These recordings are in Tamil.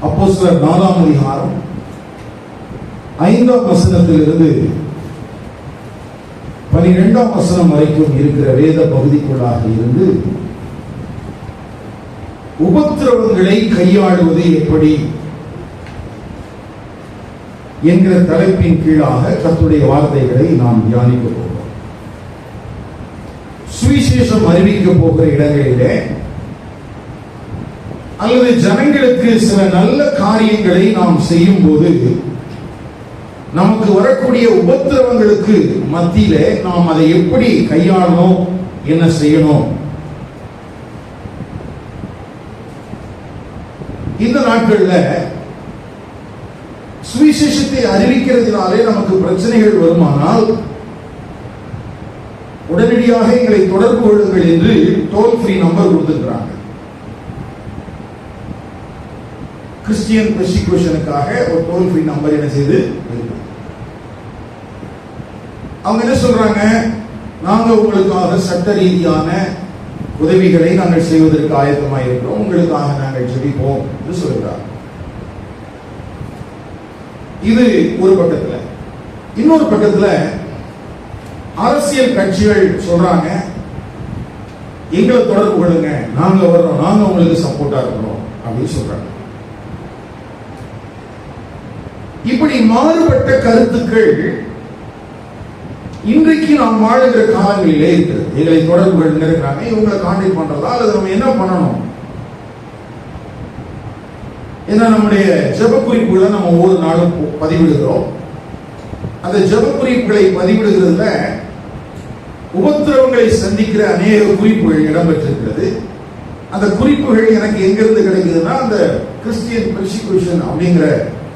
அப்போஸ்தலர் 4ஆம் அதிகாரம் 5ஆம் வசனத்திலிருந்து 12ஆம் வசனம் வரைக்கும் இருக்கிற வேத பகுதிக்குள்ளாக இருந்து உபத்திரவங்களை கையாளுவது எப்படி என்கிற தலைப்பின் கீழாக கர்த்தருடைய வார்த்தைகளை நாம் தியானிக்க போகிறோம். சுவிசேஷம் அறிவிக்க போகிற இடங்களிலே அல்லது ஜனங்களுக்கு சில நல்ல காரியங்களை நாம் செய்யும் போது நமக்கு வரக்கூடிய உபத்திரவங்களுக்கு மத்தியிலே நாம் அதை எப்படி கையாளணும், என்ன செய்யணும். இந்த நாட்கள்ல சுவிசேஷத்தை அறிவிக்கிறதுனாலே நமக்கு பிரச்சனைகள் வருமானால் உடனடியாக எங்களை தொடர்பு கொள்ளுங்கள் என்று டோல் ஃப்ரீ நம்பர் கொடுத்திருக்கிறாங்க. கிறிஸ்டியன் பெர்சிக்யூஷனுக்காக ஒரு டோல் ஃப்ரீ நம்பர் என்ன செய்து அவங்க என்ன சொல்றாங்க, நாங்க உங்களுக்காக சட்ட ரீதியான உதவிகளை நாங்கள் செய்வதற்கு ஆயத்தமாக இருக்கிறோம், உங்களுக்காக நாங்கள் ஜெபிப்போம் என்று சொல்கிறார். இது ஒரு பக்கத்துல. இன்னொரு பக்கத்துல அரசியல் கட்சிகள் சொல்றாங்க, எங்களை தொடர்பு கொள்ளுங்க, நாங்க வர்றோம், நாங்க உங்களுக்கு சப்போர்ட்டா இருக்கிறோம் அப்படின்னு சொல்றாங்க. இப்படி மாறுபட்ட கருத்துக்கள் இன்றைக்கு நாம் வாழுகிற காலங்களிலே இருக்கிறது. எங்களை தொடர்பு கொள்ளுங்க இருக்கிறாங்க, இவங்களை கான்டாக்ட் பண்றதா அல்லது நம்ம என்ன பண்ணணும்? ஏன்னா நம்முடைய ஜெப குறிப்புகளை நம்ம ஒவ்வொரு நாளும் பதிவிடுகிறோம். அந்த ஜெப குறிப்புகளை பதிவிடுகிறதுல உபத்திரவங்களை சந்திக்கிற அநேக குறிப்புகள் இடம்பெற்றிருக்கிறது. அந்த குறிப்புகள் எனக்கு எங்கிருந்து கிடைக்குதுன்னா அந்த கிறிஸ்டியன் பெர்சிக்யூஷன் அப்படிங்கிற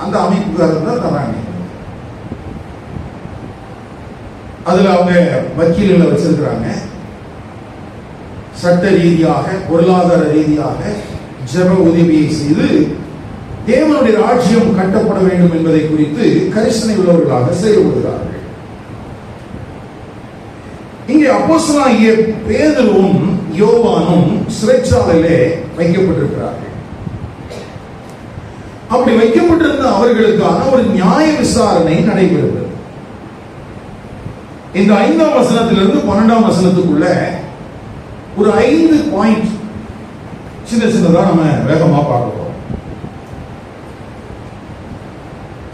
அந்த அமைப்புக்காரர் தான் தராங்க. அதுல அவங்க வக்கீல்களை வச்சிருக்கிறாங்க. சட்ட ரீதியாக பொருளாதார ரீதியாக ஜெப உதவியை செய்து தேவனுடைய ராஜ்யம் கட்டப்பட வேண்டும் என்பதை குறித்து கரிசனை உள்ளவர்களாக செயல்படுகிறார்கள். இங்கே அப்போஸ்தலனாகிய பேதுருவும் யோவானும் சிறைச்சாலையிலே வைக்கப்பட்டிருக்கிறார்கள். அப்படி வைக்கப்பட்டிருந்த அவர்களுக்கான ஒரு நியாய விசாரணை நடைபெறுகிறது. இந்த 5ஆம் வசனத்திலிருந்து 12ஆம் வசனத்துக்குள்ள ஒரு 5 பாயிண்ட் சின்ன சின்னதா நம்ம வேகமா பார்க்கிறோம்.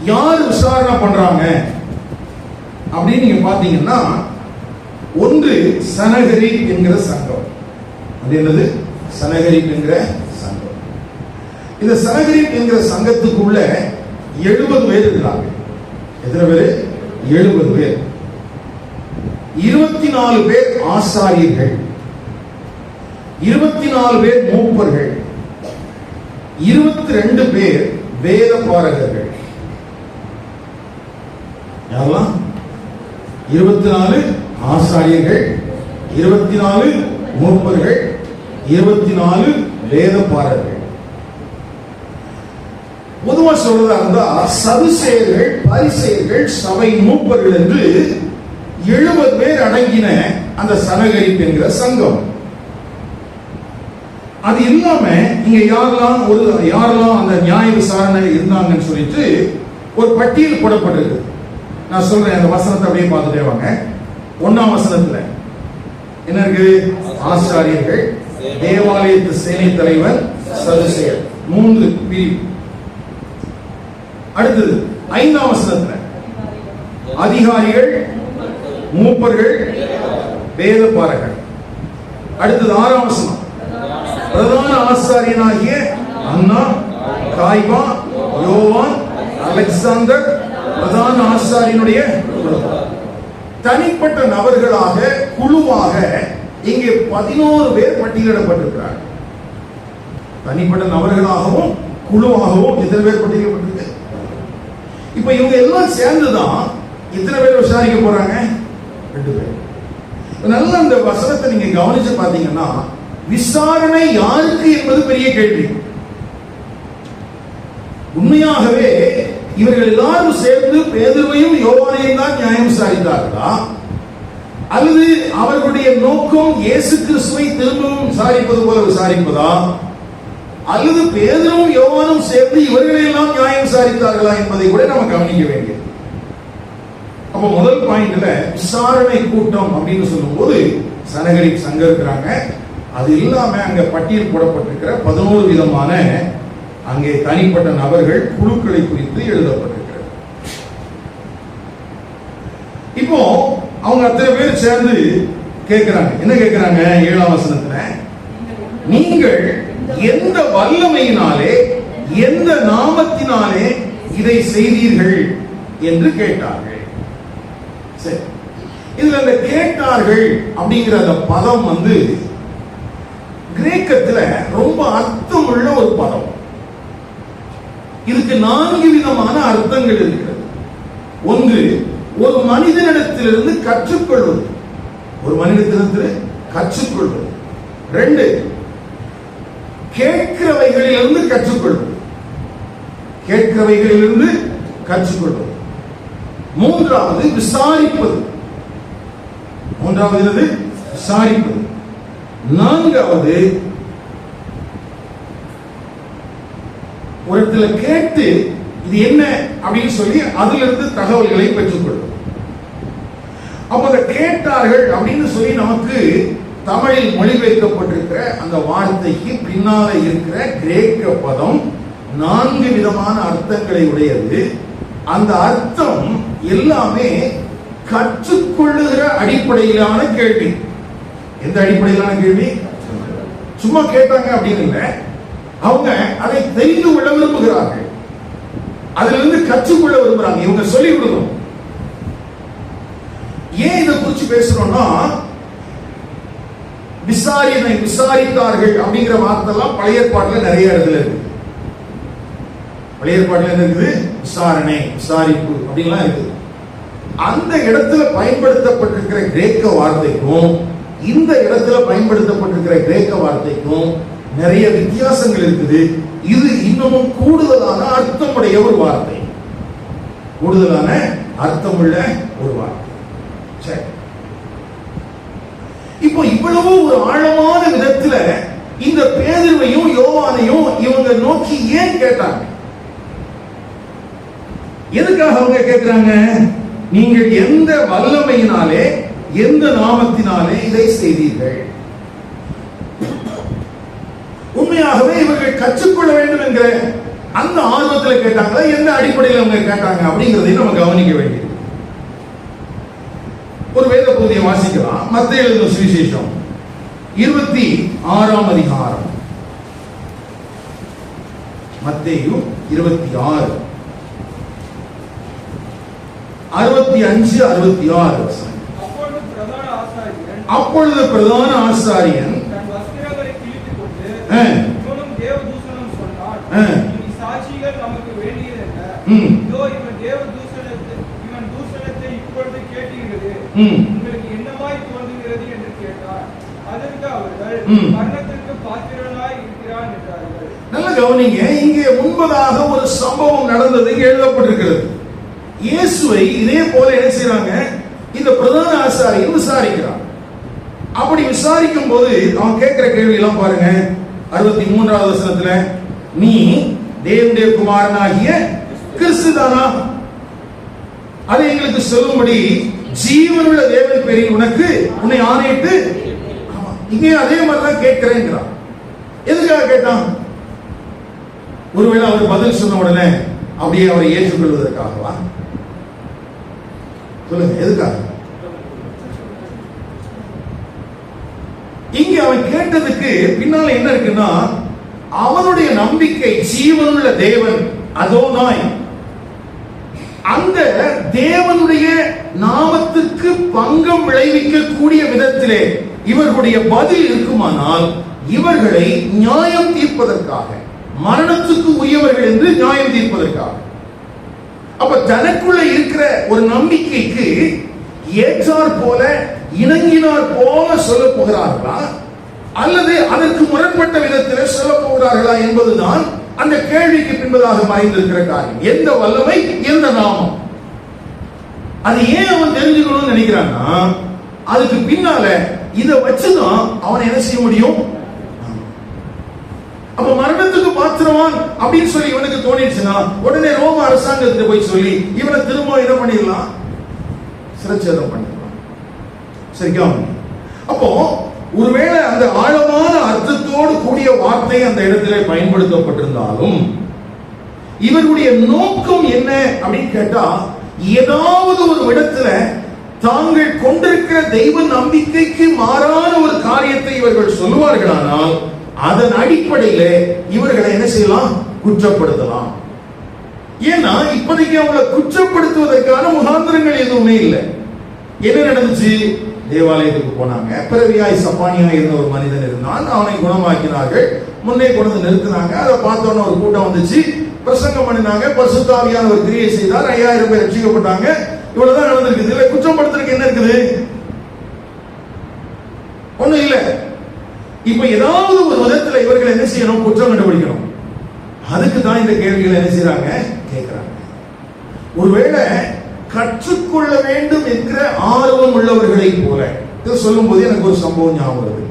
யார் விசாரணை பண்றாங்க அப்படின்னு நீங்க பாத்தீங்கன்னா, ஒன்று சனகரிப் என்கிற சங்கம். அது என்னது? சனகரிப் என்கிற சங்கம். இந்த சனகரிப் என்கிற சங்கத்துக்குள்ள 70 பேர் இருக்கிறாங்க. எத்தனை பேர்? 70 பேர். 24 பேர் ஆசாரியர்கள், 24 பேர் மூப்பர்கள், 22 பேர் வேத பாரகர்கள். யாரெல்லாம்? 24 ஆசாரியர்கள், 24 மூப்பர்கள், 24 வேத பாரகர்கள். பொதுவா சொல்றதா இருந்தா சதுசேயர்கள், பரிசேயர்கள், சபை மூப்பர்கள் என்று 70 பேர் அடங்கின அந்த சனகரிப் என்கிற சங்கம். அது இல்லாம இங்க யாரெல்லாம் அந்த நியாய விசாரணை இருந்தாங்கன்னு சொல்லிட்டு ஒரு பட்டியல் போடப்பட்டிருக்கு. நான் சொல்றேன், அந்த வசனத்தை அப்படியே பார்த்துட்டே வாங்க. 1ஆம் வசனத்துல என்ன இருக்கு? ஆசாரியர்கள், தேவாலயத்து சேனை தலைவர், சதுசேயர், 3 பிரிவு. அடுத்தது 5ஆம் வசனத்துல அதிகாரிகள், மூப்பர்கள், வேத பாரகர்கள். அடுத்தது 6ஆம் வசனம் பிரதான ஆசாரியனாகிய அன்னா, காய்பா, யோவான், அலெக்சாந்தர், பிரதான ஆசாரியனுடைய தனிப்பட்ட நபர்களாக குழுவாக இங்கே 11 பேர் பட்டியலிடப்பட்டிருக்கிறார்கள். தனிப்பட்ட நபர்களாகவும் குழுவாகவும் எத்தனை பேர் பட்டியலிடப்பட்டிருக்கு? இப்ப இவங்க எல்லாம் சேர்ந்துதான் எத்தனை பேர் விசாரிக்க போறாங்க? 2 பேர். நல்ல அந்த வசனத்தை நீங்க கவனிச்சு பாத்தீங்கன்னா, விசாரணை யாருக்கு என்பது பெரிய கேள்வி. உண்மையாகவே இவர்கள் எல்லாரும் சேர்ந்து பேதுருவையும் யோவானையும் தான் நியாயம் விசாரித்தார்களா, அல்லது அவர்களுடைய நோக்கம் இயேசு கிறிஸ்துவை திரும்பவும் விசாரிப்பது போல விசாரிப்பதா, அல்லது பேதுருவும் யோவானும் சேர்ந்து இவர்களை எல்லாம் நியாயம் விசாரித்தார்களா என்பதை கூட நம்ம கவனிக்க வேண்டியது. அப்ப முதல் பாயிண்ட்ல விசாரணை கூட்டம் அப்படின்னு சொல்லும் போது சனகரிப் சங்கம் இருக்கிறாங்க. அது இல்லாம அங்க பட்டியல் போடப்பட்டிருக்கிற 11 விதமான அங்கே தனிப்பட்ட நபர்கள் குழுக்களை குறித்து எழுதப்பட்டிருக்கிறது. இப்போ அவங்க அத்தனை பேர் சேர்ந்து கேட்கிறாங்க. என்ன கேட்கிறாங்க? 7ஆம் வசனத்துல, நீங்கள் எந்த வல்லமையினாலே எந்த நாமத்தினாலே இதை செய்தீர்கள் என்று கேட்டார்கள். சரி, இதுல அந்த கேட்டார்கள் அப்படிங்கிற அந்த பதம் கிரேக்கத்துல ரொம்ப அர்த்தம் உள்ள ஒரு பதம். இதுக்கு 4 விதமான அர்த்தங்கள் இருக்கிறது. ஒன்று, ஒரு மனிதனிடத்திலிருந்து கற்றுக்கொள்வது. ஒரு மனிதனிடத்திலிருந்து கற்றுக்கொள்வது. 2, கேட்கிறவைகளிலிருந்து கற்றுக்கொள்வது. கேட்கிறவைகளிலிருந்து கற்றுக்கொள்வது. 3வது, விசாரிப்பது. 3வது விசாரிப்பது. 4வது, ஒரு இடத்துல கேட்டு இது என்ன அப்படின்னு சொல்லி அதிலிருந்து தகவல்களை பெற்றுக்கொள்வது. அப்ப அதை கேட்டார்கள் அப்படின்னு சொல்லி நமக்கு தமிழில் மொழிபெயர்க்கப்பட்டிருக்கிற அந்த வார்த்தைக்கு பின்னால இருக்கிற கிரேக்க பதம் 4 விதமான அர்த்தங்களை உடையது. அந்த அர்த்தம் எல்லாமே கற்றுக்கொள்ளுகிற அடிப்படையிலான கேள்வி. எந்த அடிப்படையிலான கேள்வி? சும்மா கேட்டாங்க அப்படின்னு இல்லை, அவங்க அதை தெரிந்து கொள்ள விரும்புகிறார்கள், அதிலிருந்து கற்றுக்கொள்ள விரும்புறாங்க. இவங்க சொல்லி விடுவோம். ஏன் இதை குறிச்சு பேசுறோம்னா, விசாரித்தார்கள் அப்படிங்கிற வார்த்தை எல்லாம் பழைய ஏற்பாட்டுல நிறைய இடத்துல இருக்கு. பழைய ஏற்பாட்டுல என்ன இருக்குது? விசாரணை, விசாரிப்பு அப்படின்லாம் இருக்குது. அந்த இடத்துல பயன்படுத்தப்பட்டிருக்கிற கிரேக்க வார்த்தைக்கும் இந்த இடத்துல பயன்படுத்தப்பட்டிருக்கிற கிரேக்க வார்த்தைக்கும் நிறைய வித்தியாசங்கள் இருக்குது. இது இன்னமும் கூடுதலான அர்த்தமுடைய ஒரு வார்த்தை. கூடுதலான அர்த்தமுள்ள ஒரு வார்த்தை. சரி, இப்போ இவ்வளவு ஒரு ஆழமான விதத்துல இந்த பேதுருவையும் யோவானையும் இவங்க நோக்கி ஏன் கேட்டாங்க? எதுக்காக அவங்க கேட்கிறாங்க? நீங்கள் எந்த வல்லமையினாலே எந்த நாமத்தினாலே இதை செய்தீர்கள்? உண்மையாகவே இவர்கள் கற்றுக்கொள்ள வேண்டும் என்கிற அந்த ஆர்வத்தில் கேட்டாங்களா? எந்த அடிப்படையில் அவங்க கேட்டாங்க அப்படிங்கிறதை நம்ம கவனிக்க வேண்டியது. ஒரு வேத பகுதியை வாசிக்கலாம். மத்தேயு எழுதின சுவிசேஷம் 26ஆம் அதிகாரம். மத்தேயு 26 65 66 வசனம். அப்பொழுது பிரதான ஆசாரியன் நல்ல கவனிங்க. இங்கே முன்பதாக ஒரு சம்பவம் நடந்தது எழுதப்பட்டிருக்கிறது. இயேசுவை இதே போல என்ன செய்றாங்க? இந்த பிரதான ஆசாரியன் விசாரிக்கிறான். அப்படி விசாரிக்கும் போது அவன் கேட்கிற கேள்வி எல்லாம் பாருங்க. 63வது வசனத்துல, நீ தேவனுடைய குமாரனாகிய கிறிஸ்துதானா? அதை எங்களுக்கு சொல்லும்படி ஜீவனுள்ள தேவன் பேரில் உன்னை ஆணையிட்டு. இங்கே அதே மாதிரிதான் கேட்கிறேங்கிறான். எதுக்காக கேட்டான்? ஒருவேளை அவர் பதில் சொன்ன உடனே அப்படியே அவரை ஏற்றுக்கொள்வதற்காகவா? சொல்லுங்க, எதுக்காக? இங்க அவன் கேட்டதுக்கு பின்னால என்ன இருக்குன்னா, அவனுடைய நம்பிக்கை ஜீவனுள்ள தேவன் அதோனாய், அந்த தேவனுடைய நாமத்துக்கு பங்கம் விளைவிக்க கூடிய விதத்திலே இவர்களுடைய பதில் இருக்குமானால் இவர்களை நியாயம் தீர்ப்பதற்காக, மரணத்துக்கு உரியவர்கள் என்று நியாயம் தீர்ப்பதற்காக. அப்ப தனக்குள்ள இருக்கிற ஒரு நம்பிக்கைக்கு ஏற்றார் போல, இணங்கினார் போல சொல்ல போகிறார்களா அல்லது அதற்கு முரண்பட்ட விதத்தில் சொல்ல போகிறார்களா என்பதுதான் அந்த கேள்விக்கு பின்பதாக மறைந்திருக்கிற காரியம். எந்த வல்லமை, எந்த நாமம், அது ஏன் அவன் தெரிஞ்சுக்கணும்னு நினைக்கிறான்னா, அதுக்கு பின்னால இதை வச்சுதான் அவன் என்ன செய்ய முடியும். அப்ப மரணத்துக்கு பாத்திரவான் அப்படின்னு சொல்லி இவனுக்கு தோணிடுச்சுன்னா உடனே ரோம அரசாங்கத்துக்கு போய் சொல்லி இவனை திரும்ப என்ன பண்ணிடலாம், சிரச்சேதம் பண்ணிடலாம். சரிக்கா? அப்போ ஒருவேளை அந்த ஆழமான அர்த்தத்தோடு கூடிய வார்த்தை அந்த இடத்திலே பயன்படுத்தப்பட்டிருந்தாலும் இவருடைய நோக்கம் என்ன அப்படின்னு கேட்டா, ஏதாவது ஒரு இடத்துல தாங்கள் கொண்டிருக்கிற தெய்வ நம்பிக்கைக்கு மாறான ஒரு காரியத்தை இவர்கள் சொல்லுவார்களானால் அதன் அடிப்படையில இவர்களை என்ன செய்யலாம், குற்றப்படுத்தலாம். ஏன்னா இப்போதைக்கு அவங்களை குற்றப்படுத்துவதற்கான முகாந்திரங்கள் எதுவுமே இல்லை. என்ன நடந்துச்சு? தேவாலயத்துக்கு போனாங்க. பிறவியாய் சப்பானியா இருந்த ஒரு மனிதன் இருந்தான். அவனை குணமாக்கினார்கள். முன்னே கொண்டு நிறுத்தினாங்க. அதை பார்த்தோன்னு ஒரு கூட்டம் வந்துச்சு. பிரசங்கம் பண்ணினாங்க. பரிசுத்த ஆவியானவர் ஒரு கிரியை செய்தார். 5000 பேர் ரட்சிக்கப்பட்டாங்க. இவ்வளவுதான் நடந்திருக்குது. இதுல குற்றப்படுத்துறதுக்கு என்ன இருக்குது? ஒண்ணும் இல்ல. இப்ப ஏதாவது ஒரு விதத்துல இவர்கள் என்ன செய்யணும், குற்றம் கண்டுபிடிக்கணும். அதுக்கு தான் இந்த கேள்விகளை என்ன செய்யறாங்க, கேட்கிறாங்க. ஒருவேளை கற்றுக்கொள்ள வேண்டும் என்கிற ஆர்வம் உள்ளவர்களை போல இதை சொல்லும் போது எனக்கு ஒரு சம்பவம் ஞாபகம் வருது.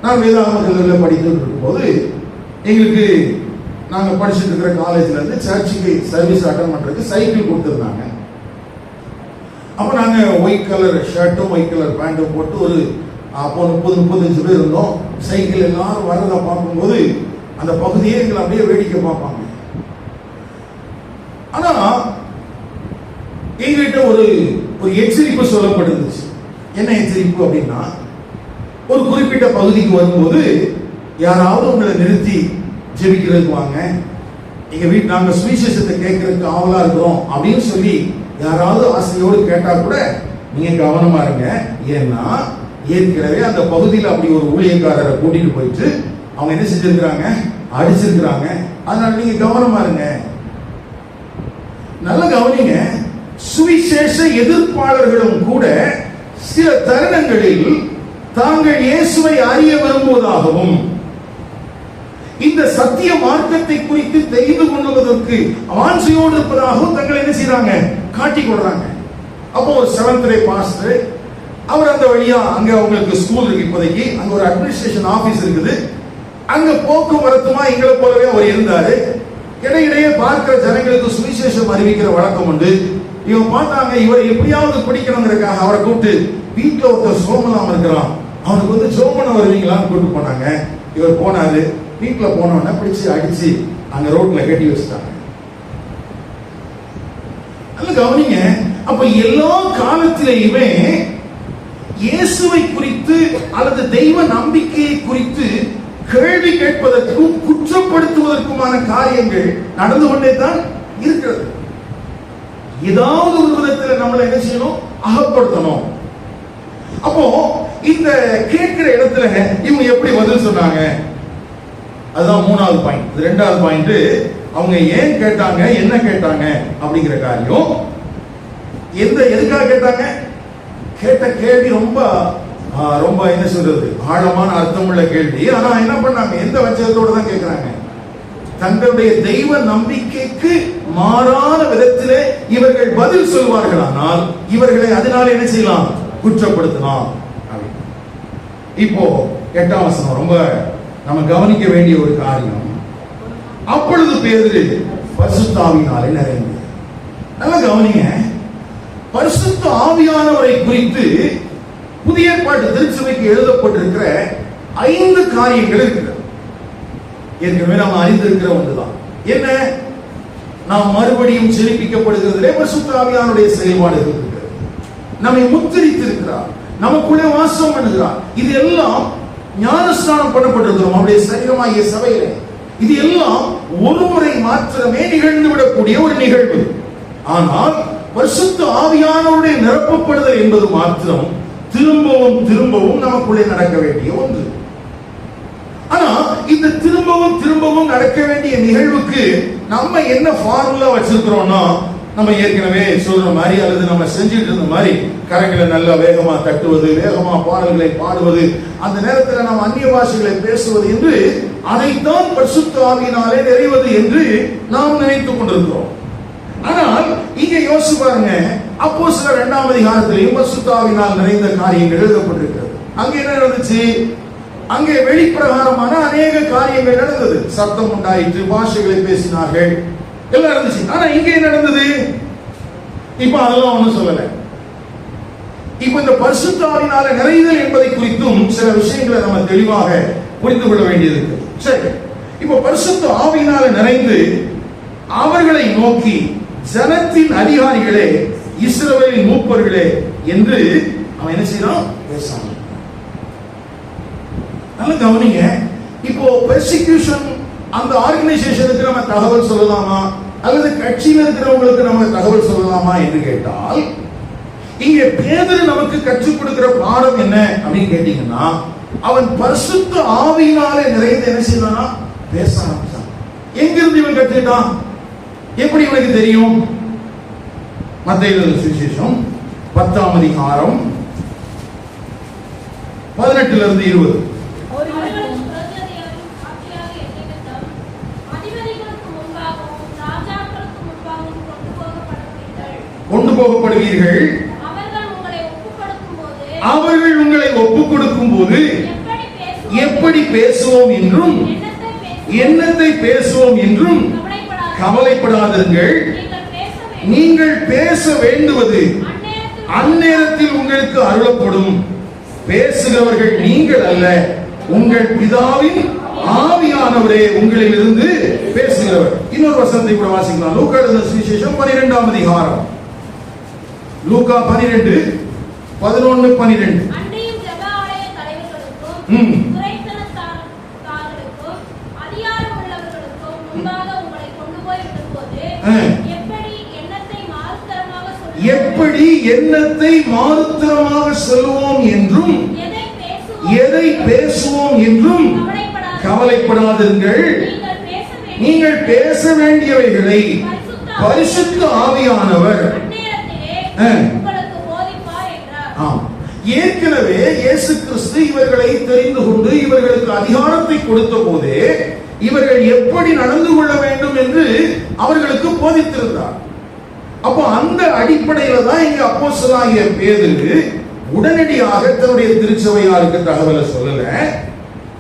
நான் வேதாகம கல்லூரியில் படித்துட்டு இருக்கும் போது எங்களுக்கு நாங்க படிச்சுட்டு இருக்கிற காலேஜ்ல இருந்து சர்ச்சுக்கு சர்வீஸ் அட்டன் பண்றதுக்கு சைக்கிள் கொடுத்துருந்தாங்க. அப்ப நாங்க ஒயிட் கலர் ஷர்ட்டும் ஒயிட் கலர் பேண்ட்டும் போட்டு ஒரு அப்போ 30-35 பேர் இருந்தோம். சைக்கிள் எல்லாரும் வர்றதை பார்க்கும்போது அந்த பகுதியே எங்களை அப்படியே வேடிக்கை பார்ப்பாங்க. ஆனா எங்கிட்ட ஒரு எச்சரிப்பு சொல்லப்பட்டிருந்துச்சு. என்ன எச்சரிப்பு அப்படின்னா, ஒரு குறிப்பிட்ட பகுதிக்கு வரும்போது யாராவது உங்களை நிறுத்தி ஜெபிக்கிறதுக்கு வாங்க, எங்க வீட்டு நாங்க சுவிசேஷத்தை கேட்கறதுக்கு ஆவலா இருக்கிறோம் அப்படின்னு சொல்லி யாராவது ஆசையோடு கேட்டா கூட நீங்க கவனமா இருங்க. ஏன்னா ஏற்கனவே அந்த பகுதியில் அப்படி ஒரு ஊழியக்காரரை கூட்டிட்டு போயிட்டு அவங்க என்ன செஞ்சிருக்கிறாங்க, அடிச்சிருக்கிறாங்க. அதனால நீங்க கவனமா இருங்க. நல்ல கவனிங்க. சுவிசேஷ எதிர்ப்பாளர்களும் கூட சில தருணங்களில் தாங்கள் இயேசுவை அறிய விரும்புவதாகவும் இந்த சத்திய மார்க்கத்தை குறித்து தெரிந்து கொள்வதற்கு வாஞ்சையோடு இருப்பதாகவும் தங்களை என்ன செய்யறாங்க, காட்டிக் கொள்றாங்க. அப்போ ஒரு 7th day பாஸ்டர் அவர் அந்த வழியா அங்க அவங்களுக்கு ஸ்கூல் இருக்கு. இப்போதைக்கு அங்க ஒரு அட்மினிஸ்ட்ரேஷன் ஆபீஸ் இருக்குது. அங்க போக்குவரத்துமா எங்களை போலவே அவர் இருந்தாரு. இடையிடையே பார்க்கிற ஜனங்களுக்கு சுவிசேஷம் அறிவிக்கிற வழக்கம் உண்டு. இவங்க பார்த்தாங்க, இவர் எப்படியாவது பிடிக்கணுங்கிறதுக்காக அவரை கூப்பிட்டு வீட்டுல ஒருத்தர் சோமலாம் இருக்கிறான், அவனுக்கு வந்து சோமன வருவீங்களான்னு கூப்பிட்டு போனாங்க. இவர் போனாரு. வீட்டுல போனோன்னா பிடிச்சு அடிச்சு அங்க ரோட்ல கட்டி வச்சுட்டாங்க. நல்ல கவனிங்க. அப்ப எல்லா காலத்திலேயுமே இயேசுவை குறித்து அல்லது தெய்வ நம்பிக்கையை குறித்து கேள்வி கேட்பதற்கும் குற்றப்படுத்துவதற்குமான காரியங்கள் நடந்து கொண்டே தான் இருக்கிறது. ஏதாவது ஒரு விதத்தில் நம்மளை என்ன செய்யணும், அகப்படுத்தணும். அப்போ இந்த கேட்கிற இடத்துல இவங்க எப்படி பதில் சொன்னாங்க, அதுதான் 3வது பாயிண்ட். 2வது பாயிண்ட், அவங்க ஏன் கேட்டாங்க, என்ன கேட்டாங்க அப்படிங்கிற காரியம். எதுக்காக கேட்டாங்க? கேட்ட கேள்வி ரொம்ப ரொம்ப என்ன சொல்றது, ஆழமான அர்த்தமுள்ள கேள்வி. ஆனா என்ன பண்ணாங்க, எந்த வச்சதோட தான் கேட்கிறாங்க, தங்களுடைய தெய்வ நம்பிக்கைக்கு மாறான விதத்திலே இவர்கள் பதில் சொல்வார்களானால் இவர்களை அதனால என்ன செய்யலாம், குற்றப்படுத்தலாம். இப்போ 8ஆம் வசனம் ரொம்ப நம்ம கவனிக்க வேண்டிய ஒரு காரியம். அப்பொழுது பேதுரு பரிசுத்த ஆவியினாலே நிறைந்தார். நல்லா கவனிங்க. பரிசுத்த ஆவியானவரை குறித்து புதிய ஏற்பாட்டு திருச்சபைக்கு எழுதப்பட்டிருக்கிற 5 காரியங்கள் இருக்கிறது. ஏற்கனவே நாம் அறிந்திருக்கிற ஒன்றுதான். என்ன? நாம் மறுபடியும் செழிப்பிக்கப்படுகிறதிலே பரிசுத்த ஆவியானுடைய செயல்பாடு இருக்கிறது. நம்மை முத்திரித்து இருக்கிறார், நமக்குள்ளே வாசம் பண்ணுகிறார். இது எல்லாம் ஞானஸ்நானம் பண்ணப்பட்டிருக்கிறோம் அவருடைய சரீரமாகிய சபையிலே. இது எல்லாம் ஒரு முறை மாத்திரமே நிகழ்ந்து விடக்கூடிய ஒரு நிகழ்வு. ஆனால் பரிசுத்த ஆவியானவருடைய நிரப்பப்படுதல் என்பது மாத்திரம் திரும்பவும் திரும்பவும் நமக்குள்ளே நடக்க வேண்டிய ஒன்று. ஆனா இந்த திரும்பவும் திரும்பவும் நடக்க வேண்டிய நிகழ்வுக்கு நம்ம என்ன ஃபார்முலா வச்சிருக்கிறோம்னா, நம்ம ஏற்கனவே சொல்ற மாதிரி அல்லது நம்ம செஞ்சுட்டு இருந்த மாதிரி கரங்களை நல்லா வேகமா தட்டுவது, வேகமா பாடல்களை பாடுவது, அந்த நேரத்தில் நாம் அந்நிய பாஷைகளை பேசுவது என்று அதைத்தான் பரிசுத்த ஆவியினாலே நிறைவது என்று நாம் நினைத்துக் கொண்டிருக்கிறோம். ஆனால் இங்க யோசிச்சு பாருங்க, அப்போஸ்தலர் 2ஆம் அதிகாரத்திலேயும் பரிசுத்த ஆவியினால் நிறைந்த காரியங்கள் எழுதப்பட்டிருக்கிறது. அங்க என்ன நடந்துச்சு? அங்கே வெளிப்பிரகாரமான அநேக காரியங்கள் நடந்தது. சத்தம் உண்டாயிற்று, பாஷைகளை பேசினார்கள், எல்லாம் இருந்துச்சு. ஆனா இங்கே நடந்தது இப்ப அதெல்லாம் ஒண்ணும் சொல்லல. இப்ப இந்த பரிசுத்த ஆவியினால நிறைதல் என்பதை குறித்தும் சில விஷயங்களை நம்ம தெளிவாக புரிந்து கொள்ள வேண்டியது இருக்கு. சரி, இப்ப பரிசுத்த ஆவியினால நிறைந்து அவர்களை நோக்கி ஜனத்தின் அதிகாரிகளே, இஸ்ரவேலின் மூப்பர்களே என்று அவன் என்ன செய்யறான்? பேசாம. நல்ல கவனிங்க. இப்போ பெர்சிக்யூஷன் அந்த ஆர்கனைசேஷனுக்கு நம்ம தகவல் சொல்லலாமா அல்லது கட்சியில் இருக்கிறவங்களுக்கு நம்ம தகவல் சொல்லலாமா என்று கேட்டால், இங்க பேதுரு நமக்கு கற்றுக் கொடுக்கிற பாடம் என்ன அப்படின்னு கேட்டீங்கன்னா, அவன் பரிசுத்த ஆவியினாலே நிறைந்து என்ன செய்தானா? பேச ஆரம்பிச்சான். எங்கிருந்து இவன் கற்றுக்கிட்டான்? எப்படி இவனுக்கு தெரியும்? மத்தேயு சுவிசேஷம் 10ஆம் அதிகாரம் 18 இருந்து 20. கொண்டு போகப்படுவீர்கள். அவர்கள் உங்களை ஒப்புக் கொடுக்கும் போது எப்படி பேசுவோம் என்றும் என்னத்தை பேசுவோம் என்றும் கவலைப்படாதீர்கள். நீங்கள் பேச வேண்டுவது அந்நேரத்தில் உங்களுக்கு அருளப்படும். பேசுகிறவர்கள் நீங்கள் அல்ல, உங்கள் பிதாவின் ஆவியானவரே உங்களில் இருந்து பேசுகிறவர். இன்னொரு வசனத்தை கூட வாசிக்கலாம். லூக்கா எழுதின சுவிசேஷம் 12ஆம் அதிகாரம், லூக்கா 12 11 12. அன்றையும் ஜெப ஆலய தலைவர்களுக்கும் துரைத்தனத்தார்களுக்கும் அதிகாரம் உள்ளவர்களுக்கும் முன்பாக உங்களை கொண்டு போய் விடும்போது எப்படி எண்ணத்தை மாறுத்தரமாக சொல்லுவோம் என்றும் எதை பேசுவோம் என்றும் கவலைப்படாதீர்கள். நீங்கள் பேச வேண்டியவைகளை பரிசுத்த ஆவியானவர் ஏற்கனவே இயேசு கிறிஸ்து இவர்களை தெரிந்து கொண்டு இவர்களுக்கு அதிகாரத்தை கொடுத்த போதே இவர்கள் எப்படி நடந்து கொள்ள வேண்டும் என்று அவர்களுக்கு போதித்திருந்தார். அப்போ அந்த அடிப்படையில தான் இங்க அப்போஸ்தலனாகிய பேதுரு உடனடியாக தன்னுடைய திருச்சபையாருக்கு தகவலை சொல்லல.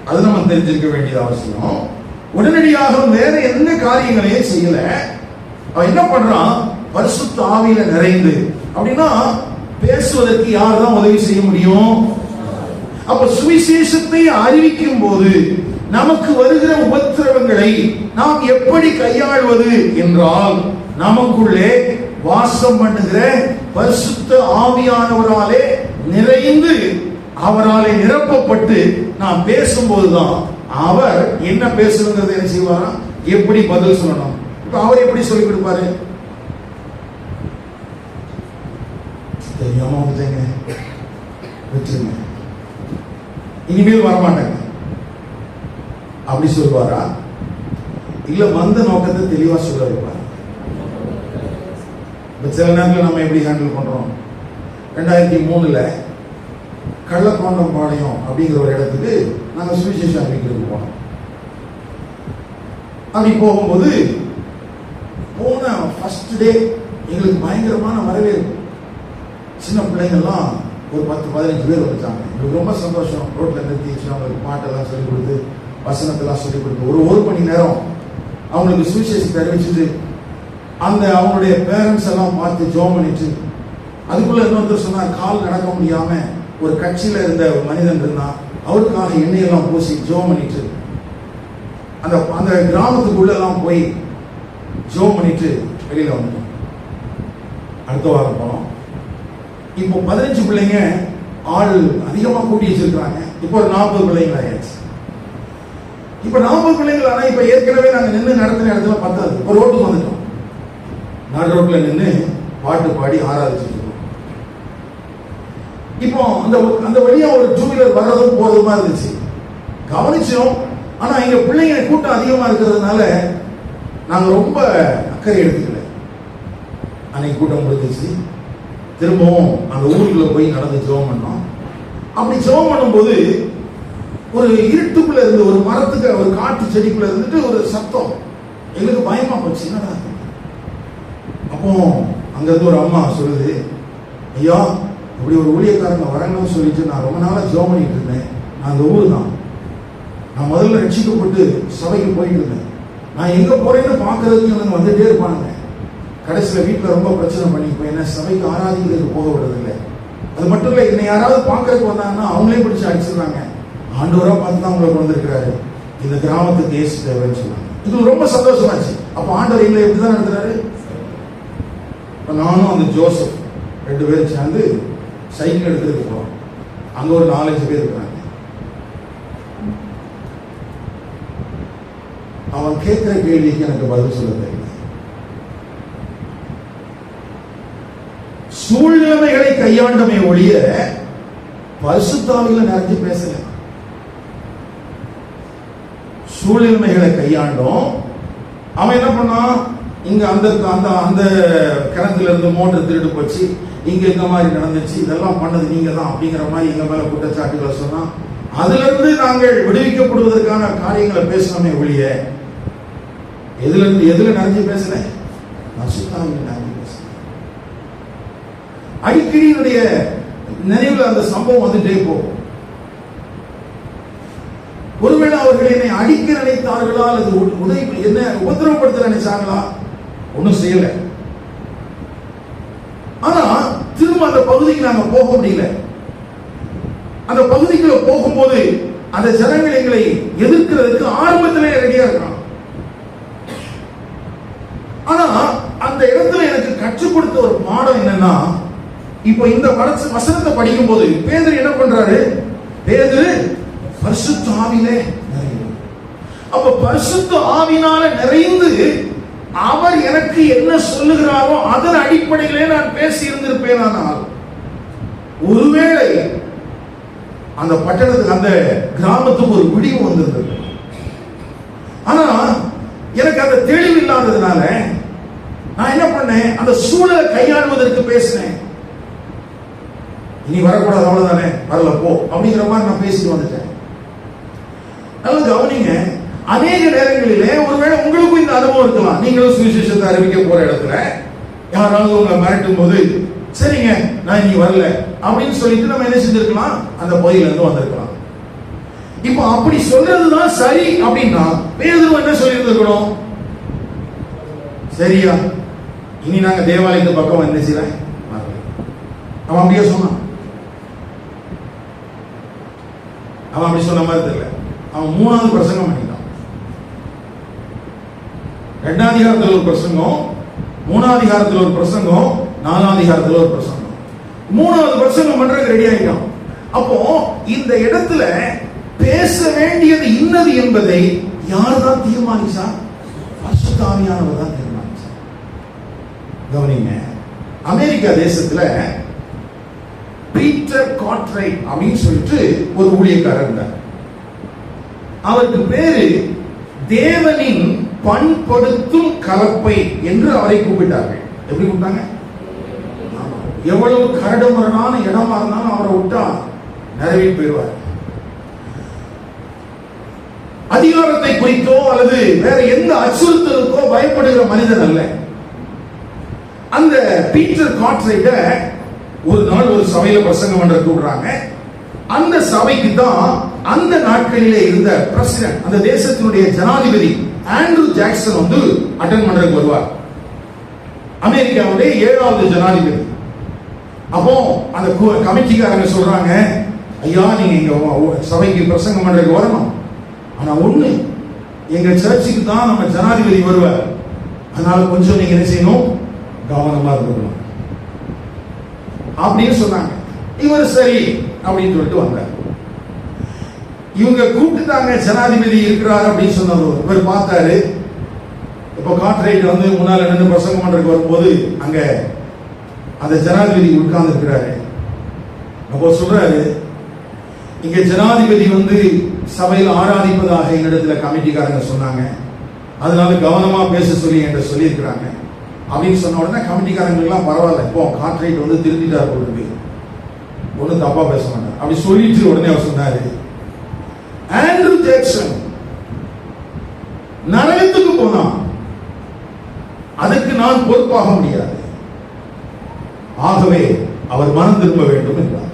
அது நம்ம தெரிஞ்சிருக்க வேண்டியது அவசியம். உடனடியாக வேற எந்த காரியங்களையும் செய்யல. அவன் என்ன பண்றான்? பரிசுத்த ஆவியில நிறைந்து. அப்படின்னா பேசுவதற்கு யார் தான் உதவி செய்ய முடியும்? அப்ப சுவிசேஷத்தை அறிவிக்கும் போது நமக்கு வருகிற உபத்திரவங்களை நாம் எப்படி கையாள்வது என்றால், நமக்குள்ளே வாசம் பண்ணுகிற பரிசுத்த ஆவியானவராலே நிறைந்து அவராலே நிரப்பப்பட்டு நாம் பேசும்போதுதான் அவர் என்ன பேசணுங்கிறத என்ன செய்வாரா, எப்படி பதில் சொல்லணும். இப்ப அவர் எப்படி சொல்லிக் கொடுப்பாரு? தெரியாம வந்துட்டேங்க, வச்சிருங்க, இனிமேல் வரமாட்டேங்க அப்படி சொல்வாரா? இல்ல வந்த நோக்கத்தை தெளிவா சொல்ல வைப்பார். சில நேரத்தில் நம்ம எப்படி ஹேண்டில் பண்றோம்? 2003 கள்ளக்கோண்டம்பாளையம் அப்படிங்கிற ஒரு இடத்துக்கு நாங்கள் சுவிசேஷம் அறிவிக்கிறதுக்கு போனோம். அப்படி போகும்போது போன ஃபர்ஸ்ட் டே எங்களுக்கு பயங்கரமான வரவேற்பு. சின்ன பிள்ளைங்கள்லாம் ஒரு 10-15 பேர் வந்துட்டாங்க. எங்களுக்கு ரொம்ப சந்தோஷம். ரோட்ல நிறுத்தி அவங்களுக்கு பாட்டெல்லாம் சொல்லிக் கொடுத்து வசனத்தெல்லாம் சொல்லிக் கொடுத்து ஒரு மணி நேரம் அவங்களுக்கு சுவிசேஷத்தை அறிவிச்சுட்டு அந்த அவங்களுடைய பேரண்ட்ஸ் எல்லாம் பார்த்து ஜோம் பண்ணிட்டு, அதுக்குள்ள இன்னொருத்தர் சொன்னார், கால் நடக்க முடியாம ஒரு கட்சியில இருந்த மனிதன் இருந்தான், அவருக்காக எண்ணெயெல்லாம் பூசி ஜோம் பண்ணிட்டு அந்த கிராமத்துக்குள்ள எல்லாம் போய் ஜோம் பண்ணிட்டு வெளியில வந்துட்டோம். அடுத்த வாரம் போனோம். இப்போ 15 பிள்ளைங்க ஆள் அதிகமா கூட்டி வச்சிருக்காங்க. இப்போ ஒரு 40 பிள்ளைங்கள் ஆயாச்சு. இப்ப 40 பிள்ளைங்கள் ஆனா இப்ப ஏற்கனவே நாங்க நின்று நடத்தின இடத்துல பத்தாது. ஒரு ரோட்டுக்கு வந்துட்டோம். நடு ரோட்ல நின்று பாட்டு பாடி ஆராதிச்சுட்டு இருக்கோம். இப்போ அந்த வழியா ஒரு 2 வீலர் வர்றதும் போறதுமா இருந்துச்சு, கவனிச்சோம். ஆனா இங்க பிள்ளைங்க கூட்டம் அதிகமா இருக்கிறதுனால நாங்க ரொம்ப அக்கறை எடுத்துக்கல. அன்னைக்கு கூட்டம் முடிஞ்சிச்சு. திரும்பவும் அந்த ஊருக்குள்ள போய் நடந்து ஜெபம் பண்ணோம். அப்படி ஜெபம் பண்ணும்போது ஒரு இருட்டுக்குள்ள இருந்து ஒரு மரத்துக்கு ஒரு காட்டு செடிக்குள்ள இருந்துட்டு ஒரு சத்தம். எங்களுக்கு பயமா போச்சு, என்னடா. அப்போ அங்க இருந்து ஒரு அம்மா சொல்லுது, ஐயா இப்படி ஒரு ஊழியக்காரங்க வரணும்னு சொல்லிட்டு நான் ரொம்ப நாளா ஜெபம் பண்ணிட்டு இருந்தேன். நான் அந்த ஊரு தான், நான் முதல்ல ரட்சிக்கப்பட்டு சபைக்கு போயிட்டு இருந்தேன். நான் எங்க போறேன்னு பாக்குறதுக்கு இவங்க வந்துட்டே இருப்பாங்க. கடைசியில வீட்டுல ரொம்ப பிரச்சனை பண்ணி இப்ப என்ன சபைக்கு ஆராதிக்கிறதுக்கு போக விடுறதில்லை. அது மட்டும் இல்ல, என்னை யாராவது பாக்குறதுக்கு வந்தாங்கன்னா அவங்களே பிடிச்சு அடிச்சிடுறாங்க. ஆண்டவரா பார்த்து தான் உங்களை வந்திருக்கிறாரு, இந்த கிராமத்துக்கு இயேசு தேவைன்னு சொன்னாங்க. இது ரொம்ப சந்தோஷமாச்சு. அப்ப ஆண்டவர் எங்களை எப்படிதான் நடத்துறாரு. நானும் அந்த ஜோசப் 2 பேரும் சேர்ந்து சைக்கிள் எடுத்துட்டு போறோம். அங்க ஒரு 4-5 பேர் இருக்கிறாங்க. அவன் கேட்கிற கேள்விக்கு எனக்கு பதில் சொல்ல தெரியல. சூழ்நிலைகளை கையாண்டமே ஒழிய பரிசுத்தாவில நிறைஞ்சு பேசல. சூழ்நிலைகளை கையாண்டோம். அவன் என்ன பண்ணான், இங்க அந்த அந்த அந்த கிணத்துல இருந்து மோட்டர் திருடு போச்சு, இங்க இந்த மாதிரி நடந்துச்சு, இதெல்லாம் பண்ணது நீங்க தான் அப்படிங்கிற மாதிரி எங்க மேல குற்றச்சாட்டுகளை சொன்னா, அதுல இருந்து நாங்கள் விடுவிக்கப்படுவதற்கான காரியங்களை பேசணுமே ஒழிய எதுல இருந்து எதுல நிறைஞ்சு பேசல, பரிசுத்தாவில நிறைஞ்சு பேசல. அடிக்கடி என்னுடைய நினைவுல அந்த சம்பவம் வந்துட்டே போகும். ஒருவேளை அவர்கள் என்னை அடிக்க நினைத்தார்களா அல்லது உதவி என்ன உபத்திரவப்படுத்த நினைச்சாங்களா, ஒன்னும் செய்யல. ஆனா திரும்ப அந்த பகுதிக்கு நாங்க போக முடியல. அந்த பகுதிக்குள்ள போகும்போது அந்த ஜனங்கள் எங்களை எதிர்க்கிறதுக்கு ஆரம்பத்திலே ரெடியா இருக்கான். ஆனா அந்த இடத்துல எனக்கு கற்றுக் கொடுத்த ஒரு பாடம் என்னன்னா, இப்போ இந்த வசனத்தை படிக்கும் போது பேதுரு என்ன பண்றாரு, பேதுரு பரிசுத்த ஆவியிலே நிறைந்து, அப்ப பரிசுத்த ஆவியினால நிறைந்து அவர் எனக்கு என்ன சொல்லுகிறாரோ அதன் அடிப்படையிலே நான் பேசி இருந்திருப்பேனால் ஒருவேளை அந்த பட்டணத்துக்கு அந்த கிராமத்துக்கு ஒரு விடிவு வந்திருந்தது. ஆனா எனக்கு அந்த தெளிவு இல்லாததுனால நான் என்ன பண்ணேன், அந்த சூழலை கையாளுவதற்கு பேசினேன். இனி வரக்கூடாது, அவ்வளவுதானே, வரல போ அப்படிங்கிற மாதிரி நான் பேசிட்டு வந்துட்டேன். நல்லா கவனிங்க, அநேக நேரங்களிலே ஒருவேளை உங்களுக்கும் இந்த அனுபவம் இருக்கலாம். நீங்களும் சுவிசேஷத்தை அறிவிக்க போற இடத்துல யாராவது உங்களை மிரட்டும் போது, சரிங்க நான் இனி வரல அப்படின்னு சொல்லிட்டு நம்ம என்ன செஞ்சிருக்கலாம், அந்த பகுதியில இருந்து வந்திருக்கலாம். இப்போ அப்படி சொல்றதுதான் சரி அப்படின்னா பேதுரு என்ன சொல்லி இருந்திருக்கணும், சரியா இனி நாங்க தேவாலயத்து பக்கம் என்ன செய்யறேன், அவன் அப்படியே சொன்னான். அவன் அப்படி சொன்ன மாதிரி தெரியல. அவன் 3வது பிரசங்கம் பண்ணிட்டான். 2ஆம் அதிகாரத்தில் ஒரு பிரசங்கம், 3ஆம் அதிகாரத்தில் ஒரு பிரசங்கம், 4ஆம் அதிகாரத்தில் ஒரு பிரசங்கம். 3வது பிரசங்கம் பண்றதுக்கு ரெடி ஆயிட்டான். அப்போ இந்த இடத்துல பேச வேண்டியது இன்னது என்பதை யார் தான் தீர்மானிச்சா, பரிசுத்த ஆவியானவர் தான் தீர்மானிச்சா. கவனிங்க, அமெரிக்கா தேசத்துல பீட்டர் கார்ட்ரைட் அப்படின்னு சொல்லிட்டு ஒரு ஊழியக்காரர் இருந்தார். அவருக்கு பேரு தேவனின் பண்படுத்தும் கலப்பை என்று அவரை கூப்பிட்டார்கள். எப்படி கூப்பிட்டாங்க, எவ்வளவு கரடுமுரடான இடமா இருந்தாலும் அவரை விட்டா நிறைவே போயிடுவார். அதிகாரத்தை குறித்தோ அல்லது வேற எந்த அச்சுறுத்தலுக்கோ பயப்படுகிற மனிதன் அல்ல. அந்த பீட்டர் கார்ட்ரைட்ட ஒரு நாள் ஒரு சபையில பிரசங்கம் பண்ற கூப்பிடுறாங்க. அந்த சபைக்கு தான் அந்த நாட்களிலே இருந்த பிரசிடென்ட், அந்த தேசத்தினுடைய ஜனாதிபதி ஆண்ட்ரூ ஜாக்சன் வந்து அட்டெண்ட் பண்றதுக்கு வருவார். அமெரிக்காவுடைய 7வது ஜனாதிபதி. அப்போ அந்த கமிட்டிக்காரங்க சொல்றாங்க, ஐயா நீங்க எங்க சபைக்கு பிரசங்கம் பண்றதுக்கு வரணும், ஆனா ஒண்ணு எங்க சர்ச்சுக்கு தான் நம்ம ஜனாதிபதி வருவார், அதனால கொஞ்சம் நீங்க என்ன செய்யணும், கவனமா இருக்கணும் அப்படின்னு சொன்னாங்க. இவர் சரி அப்படின்னு சொல்லிட்டு வந்தார். இவங்க கூப்பிட்டுட்டாங்க, ஜனாதிபதி இருக்கிறார் அப்படின்னு சொன்னது. இவர் பார்த்தாரு. இப்போ கார்ட்ரைட் வந்து முன்னால நின்று பிரசங்கம் பண்றதுக்கு வரும்போது அங்க அந்த ஜனாதிபதி உட்கார்ந்து இருக்கிறாரு. அப்போ சொல்றாரு, இங்க ஜனாதிபதி வந்து சபையில் ஆராதிப்பதாக என்னிடத்துல கமிட்டிக்காரங்க சொன்னாங்க, அதனால கவனமா பேச சொல்லி என்கிட்ட சொல்லி இருக்கிறாங்க அப்படின்னு சொன்ன உடனே கமிட்டிக்காரங்க எல்லாம் பரவாயில்ல, இப்போ கார்ட்ரைட் வந்து திருத்திட்டார் போல, ஒன்னும் தப்பா பேச மாட்டார் அப்படி சொல்லிட்டு உடனே அவர் சொன்னாரு, ஆண்ட்ரூ ஜாக்சன் நரகத்துக்கு போனான், அதுக்கு நான் பொறுப்பாக முடியாது, ஆகவே அவர் மனம் திரும்ப வேண்டும் என்றார்.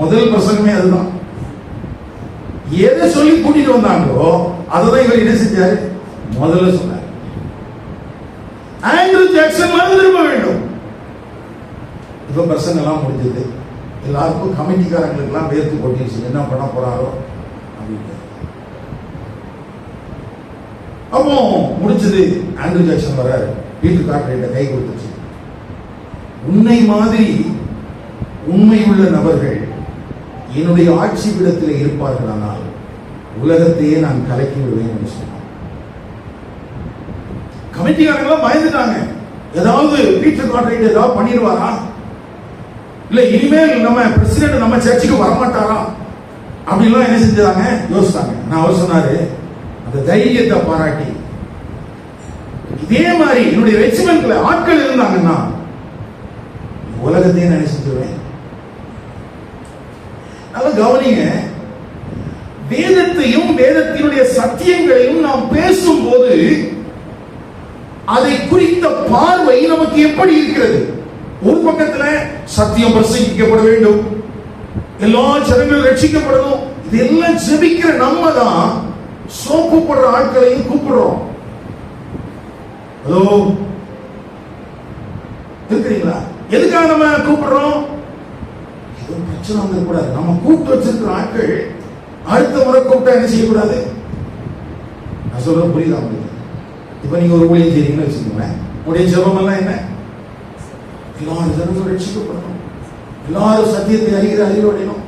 முதல் பிரசங்கமே அதுதான். எதை சொல்லி கூட்டிட்டு வந்தாங்களோ அதுதான் இவர் என்ன செஞ்சாரு, முதல்ல சொன்னார். ஆண்ட்ரூ ஜாக்சன் மனம் திரும்ப வேண்டும். இப்ப பிரசங்க எல்லாம் முடிஞ்சது, எல்லாருக்கும் கமிட்டிக்காரங்களுக்கு எல்லாம் வேர்த்து கொட்டிடுச்சு, என்ன பண்ண போறாரோ அப்படின்னு. அப்போ முடிச்சது, ஆண்ட்ரூ ஜாக்சன் வர பீட்டர் கார்ட்ரைட்ட கை கொடுத்துச்சு. உன்னை மாதிரி உண்மையுள்ள நபர்கள் என்னுடைய ஆட்சி பீடத்தில் இருப்பார்களானால் உலகத்தையே நான் கலக்கி விடுவேன் என்று சொன்னார். கமிட்டிக்காரங்களாம் பயந்துட்டாங்க, ஏதாவது பீட்டர் கார்ட்ரைட் ஏதாவது பண்ணிடுவாரா, இல்ல இனிமேல் நம்ம பிரசிடென்ட் நம்ம சர்ச்சுக்கு வரமாட்டாரா அப்படின்லாம் என்ன செஞ்சாங்க, யோசிச்சாங்க. நான் அவர் சொன்னாரு, அந்த தைரியத்தை பாராட்டி, இதே மாதிரி என்னுடைய ரெஜிமெண்ட்ல ஆட்கள் இருந்தாங்கன்னா உலகத்தையே நான் செஞ்சுருவேன். நல்லா கவனிங்க, வேதத்தையும் வேதத்தினுடைய சத்தியங்களையும் நாம் பேசும்போது அதை குறித்த பார்வை நமக்கு எப்படி இருக்கிறது? ஒரு பக்கத்துல சத்தியம் பிரசங்கிக்கப்பட வேண்டும், எல்லா ஜனங்களும் ரட்சிக்கப்படணும், இதெல்லாம் ஜெபிக்கிற நம்ம தான் சோப்பு போடுற ஆட்களையும் கூப்பிடுறோம். ஹலோ, இருக்கிறீங்களா? எதுக்காக நம்ம கூப்பிடுறோம்? ஏதோ பிரச்சனை வந்துடக்கூடாது. நம்ம கூப்பிட்டு வச்சிருக்கிற ஆட்கள் அடுத்த முறை கூப்பிட்டா என்ன செய்யக்கூடாது? நான் சொல்றது புரியுதா உங்களுக்கு? இப்ப நீங்க ஒரு ஊழியம் செய்றீங்கன்னு வச்சுக்கோங்களேன், உடைய ஜெபம் எல்லாம் என்ன? எல்லாரும் ஜனங்களும் ரட்சிக்கப்படணும், எல்லாரும் சத்தியத்தை அறிகிற அறிவுடையணும்,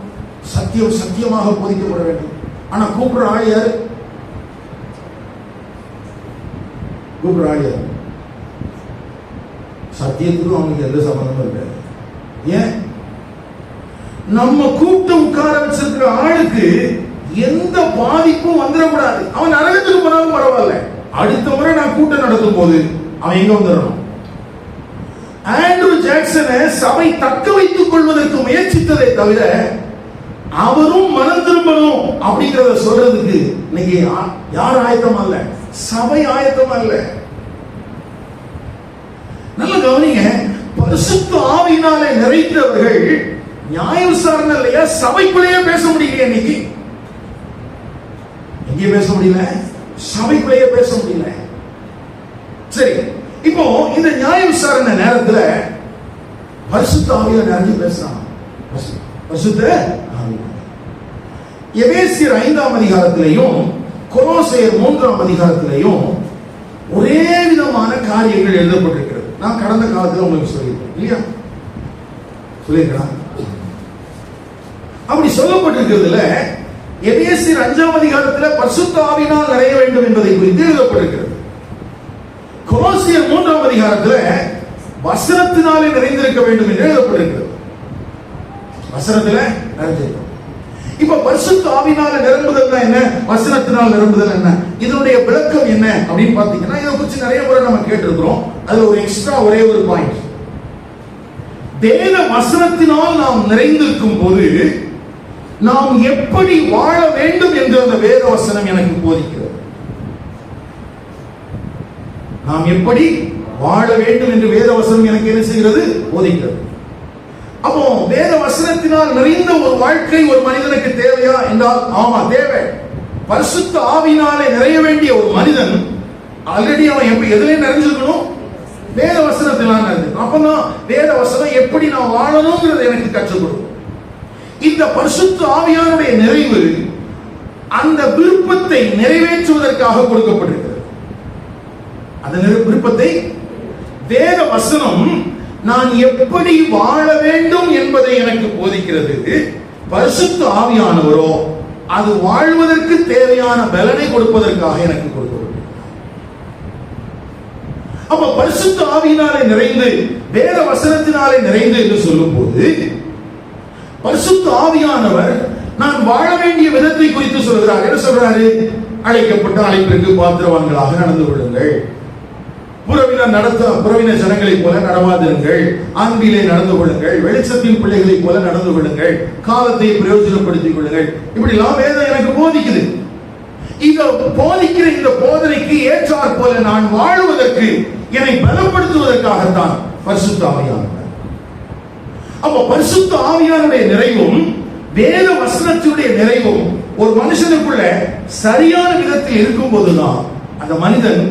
சத்தியம் சத்தியமாக போதிக்கப்பட வேண்டும். ஆனா கூப்பிடுற ஆள் யாரு? கூப்பிடுற ஆள் யாரு? சத்தியத்துக்கும் அவனுக்கு எந்த சம்பந்தமும் இருக்காது. ஏன்? நம்ம கூப்பிட்டு உட்கார வச்சிருக்கிற ஆளுக்கு எந்த பாதிப்பும் வந்துடக்கூடாது. அவன் நரகத்துக்கு போனாலும் பரவாயில்ல, அடுத்த முறை நான் கூட்டம் நடத்தும் போது அவன் எங்க வந்துடணும். ஆண்ட்ரூ ஜாக்சனை சபை தக்க வைத்துக் கொள்வதற்கு முயற்சித்ததை தவிர அவரும் மனம் திரும்பணும் அப்படிங்கறத சொல்றதுக்கு இன்னைக்கு யார் ஆயத்தமா இல்ல? சபை ஆயத்தமா இல்ல. நல்ல கவனிங்க, பரிசுத்த ஆவியினாலே நிறைந்தவர்கள் நியாய விசாரணை இல்லையா, சபைக்குள்ளேயே பேச முடியல. இன்னைக்கு எங்கே பேச முடியல? சபைக்குள்ளேயே பேச முடியல. சரி, இப்போ இந்த நியாய விசாரணை நேரத்துல பரிசுத்த ஆவியில நிறைய பேசுறாங்க. பரிசுத்த ஆவி எபேசியர் 5ஆம் அதிகாரத்திலையும் கொலோசையர் 3ஆம் அதிகாரத்திலையும் ஒரே விதமான காரியங்கள் எழுதப்பட்டிருக்கிறது. நான் கடந்த காலத்தில் உங்களுக்கு சொல்லியிருக்கேன் இல்லையா? சொல்லியிருக்கலாம். அப்படி சொல்லப்பட்டிருக்கிறதுல எபேசியர் 5ஆம் அதிகாரத்தில் பரிசுத்த ஆவியினால் நிறைய வேண்டும் என்பதை குறித்து எழுதப்பட்டிருக்கிறது. கொலோசியர் 3ஆம் அதிகாரத்தில் வசனத்தினாலே நிறைந்திருக்க வேண்டும் என்று எழுதப்பட்டிருக்கிறது. வசனத்துல நிறைந்திருக்கும். இப்ப பரிசுத்த ஆவியினால நிரம்புதல் என்ன, வசனத்தினால் நிரம்புதல் என்ன, இதனுடைய விளக்கம் என்ன அப்படின்னு பாத்தீங்கன்னா இதை குறித்து நிறைய முறை நம்ம கேட்டிருக்கிறோம். அதுல ஒரு எக்ஸ்ட்ரா ஒரே ஒரு பாயிண்ட், தேவ வசனத்தினால் நாம் நிறைந்திருக்கும் போது நாம் எப்படி வாழ வேண்டும் என்று அந்த வேத வசனம் எனக்கு போதிக்கிறது. நாம் எப்படி வாழ வேண்டும் என்று வேத வசனம் எனக்கு என்ன செய்கிறது? போதிக்கிறது. அப்போ வேத வசனத்தினால் நிறைந்த ஒரு வாழ்க்கை ஒரு மனிதனுக்கு தேவையா என்றால் ஆமா தேவை. பரிசுத்த ஆவியினாலே நிறைய வேண்டிய ஒரு மனிதன் ஆல்ரெடி அவன் எதுல நிறைஞ்சிருக்கணும்? வேத வசனத்தினால் நிறைஞ்சிருக்கணும். அப்பதான் வேத வசனம் எப்படி நான் வாழணும்ங்கிறது எனக்கு கற்றுக் கொடுக்கும். இந்த பரிசுத்த ஆவியானுடைய நிறைவு அந்த விருப்பத்தை நிறைவேற்றுவதற்காக கொடுக்கப்பட்டிருக்கிறது. அந்த விருப்பத்தை வேத வசனம் நான் எப்படி வாழ வேண்டும் என்பதை எனக்கு போதிக்கிறது. பரிசுத்த ஆவியானவரோ அது வாழ்வதற்கு தேவையான பலனை கொடுப்பதற்காக எனக்கு கொடுக்கப்பட்டது. அப்ப பரிசுத்த ஆவியினாலே நிறைந்து வேத வசனத்தினாலே நிறைந்து என்று சொல்லும் போது பரிசுத்த ஆவியானவர் நான் வாழ வேண்டிய விதத்தை குறித்து சொல்கிறார். என்ன சொல்றாரு? அழைக்கப்பட்ட அழைப்பிற்கு பாத்திரவான்களாக நடந்து கொள்ளுங்கள், புறவின ஜனங்களை போல நடவாதிருங்கள், அன்பிலே நடந்து கொள்ளுங்கள், வெளிச்சத்தின் பிள்ளைகளை போல நடந்து கொள்ளுங்கள், காலத்தை பிரயோஜனப்படுத்திக் கொள்ளுங்கள். இப்படி எல்லாம் வேதம் எனக்கு போதிக்குது. இத போதிக்கிற இந்த போதனைக்கு ஏற்றாற் போல நான் வாழுவதற்கு என்னை பலப்படுத்துவதற்காகத்தான் பரிசுத்த ஆவியானவர். அப்ப பரிசுத்த ஆவியானுடைய நிறைவும் வேத வசனத்தினுடைய நிறைவும் ஒரு மனுஷனுக்குள்ள சரியான விதத்தில் இருக்கும் போதுதான் அந்த மனிதன்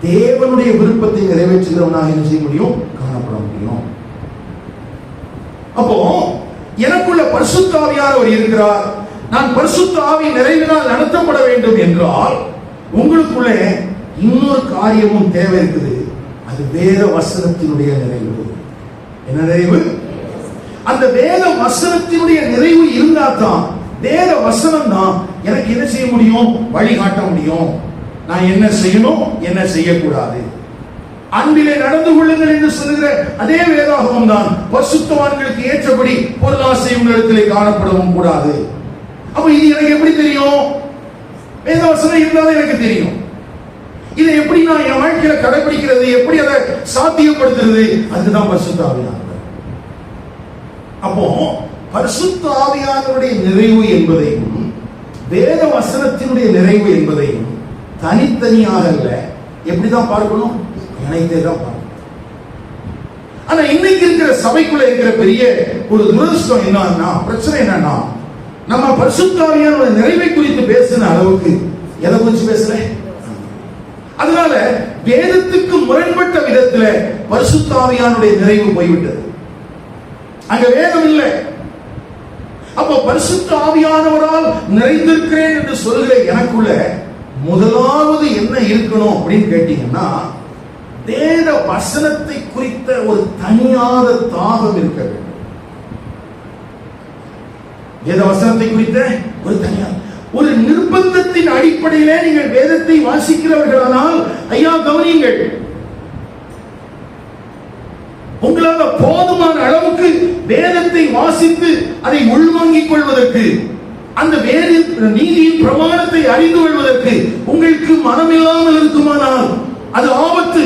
தேவனுடைய விருப்பத்தை நிறைவேற்றுகிறவனாக என்ன செய்ய முடியும், காணப்பட முடியும். அப்போ எனக்குள்ள பரிசுத்த ஆவியானவர் இருக்கிறார், நான் பரிசுத்த ஆவி நிறைவினால் நடத்தப்பட வேண்டும் என்றால் உங்களுக்குள்ளே இன்னொரு காரியமும் தேவை இருக்குது. அது வேத வசனத்தினுடைய நிறைவு. என்ன நிறைவு? அந்த வேத வசனத்தினுடைய நிறைவு இருந்தா தான், வேத வசனம் தான் எனக்கு என்ன செய்ய முடியும், வழிகாட்ட முடியும். நான் என்ன செய்யணும், என்ன செய்யக்கூடாது. அன்பிலே நடந்து கொள்ளுங்கள் என்று சொல்லுகிற அதே வேதாகமம் தான் பரிசுத்தவான்களுக்கு ஏற்றபடி பொருளாசை உங்களிடத்திலே காணப்படவும் கூடாது. அப்ப இது எனக்கு எப்படி தெரியும்? வேத வசனம் இருந்தாலும் எனக்கு தெரியும். இதை எப்படி நான் என் வாழ்க்கையில கடைபிடிக்கிறது, எப்படி அதை சாத்தியப்படுத்துறது, அதுதான் பரிசுத்த ஆவியானவர். அப்போ பரிசுத்த ஆவியானவருடைய நிறைவு என்பதையும் வேத வசனத்தினுடைய நிறைவு என்பதையும் தனித்தனியாக அல்ல, எப்படிதான் பார்க்கணும், இணைத்தே தான் பார்க்கணும். ஆனா இன்னைக்கு இருக்கிற சபைக்குள்ள இருக்கிற பெரிய ஒரு துரதிர்ஷ்டம் என்னன்னா, பிரச்சனை என்னன்னா, நம்ம பரிசுத்த ஆவியானவருடைய நிறைவை குறித்து பேசின அளவுக்கு எதை குறித்து பேசல. அதனால வேதத்துக்கு முரண்பட்ட விதத்துல பரிசுத்த ஆவியானுடைய நிறைவு போய்விட்டது. அங்க வேதம் இல்லை. அப்போ பரிசுத்த ஆவியானவரால் நிறைந்திருக்கிறேன் என்று சொல்கிற எனக்குள்ள முதலாவது என்ன இருக்கணும் அப்படின்னு கேட்டீங்கன்னா, வேத வசனத்தை குறித்த ஒரு தனியாத தாகம் இருக்க வேண்டும். வேத வசனத்தை குறித்த ஒரு தனியார், ஒரு நிர்பந்தத்தின் அடிப்படையிலே நீங்கள் வேதத்தை வாசிக்கிறவர்களானால், ஐயா கவனியுங்கள், உங்களால் போதுமான அளவுக்கு வேதத்தை வாசித்து அதை உள்வாங்கிக் கொள்வதற்கு, அந்த வேத நீதியின் பிரமாணத்தை அறிந்து கொள்வதற்கு உங்களுக்கு மனமில்லாமல் இருக்குமானால் அது ஆபத்து.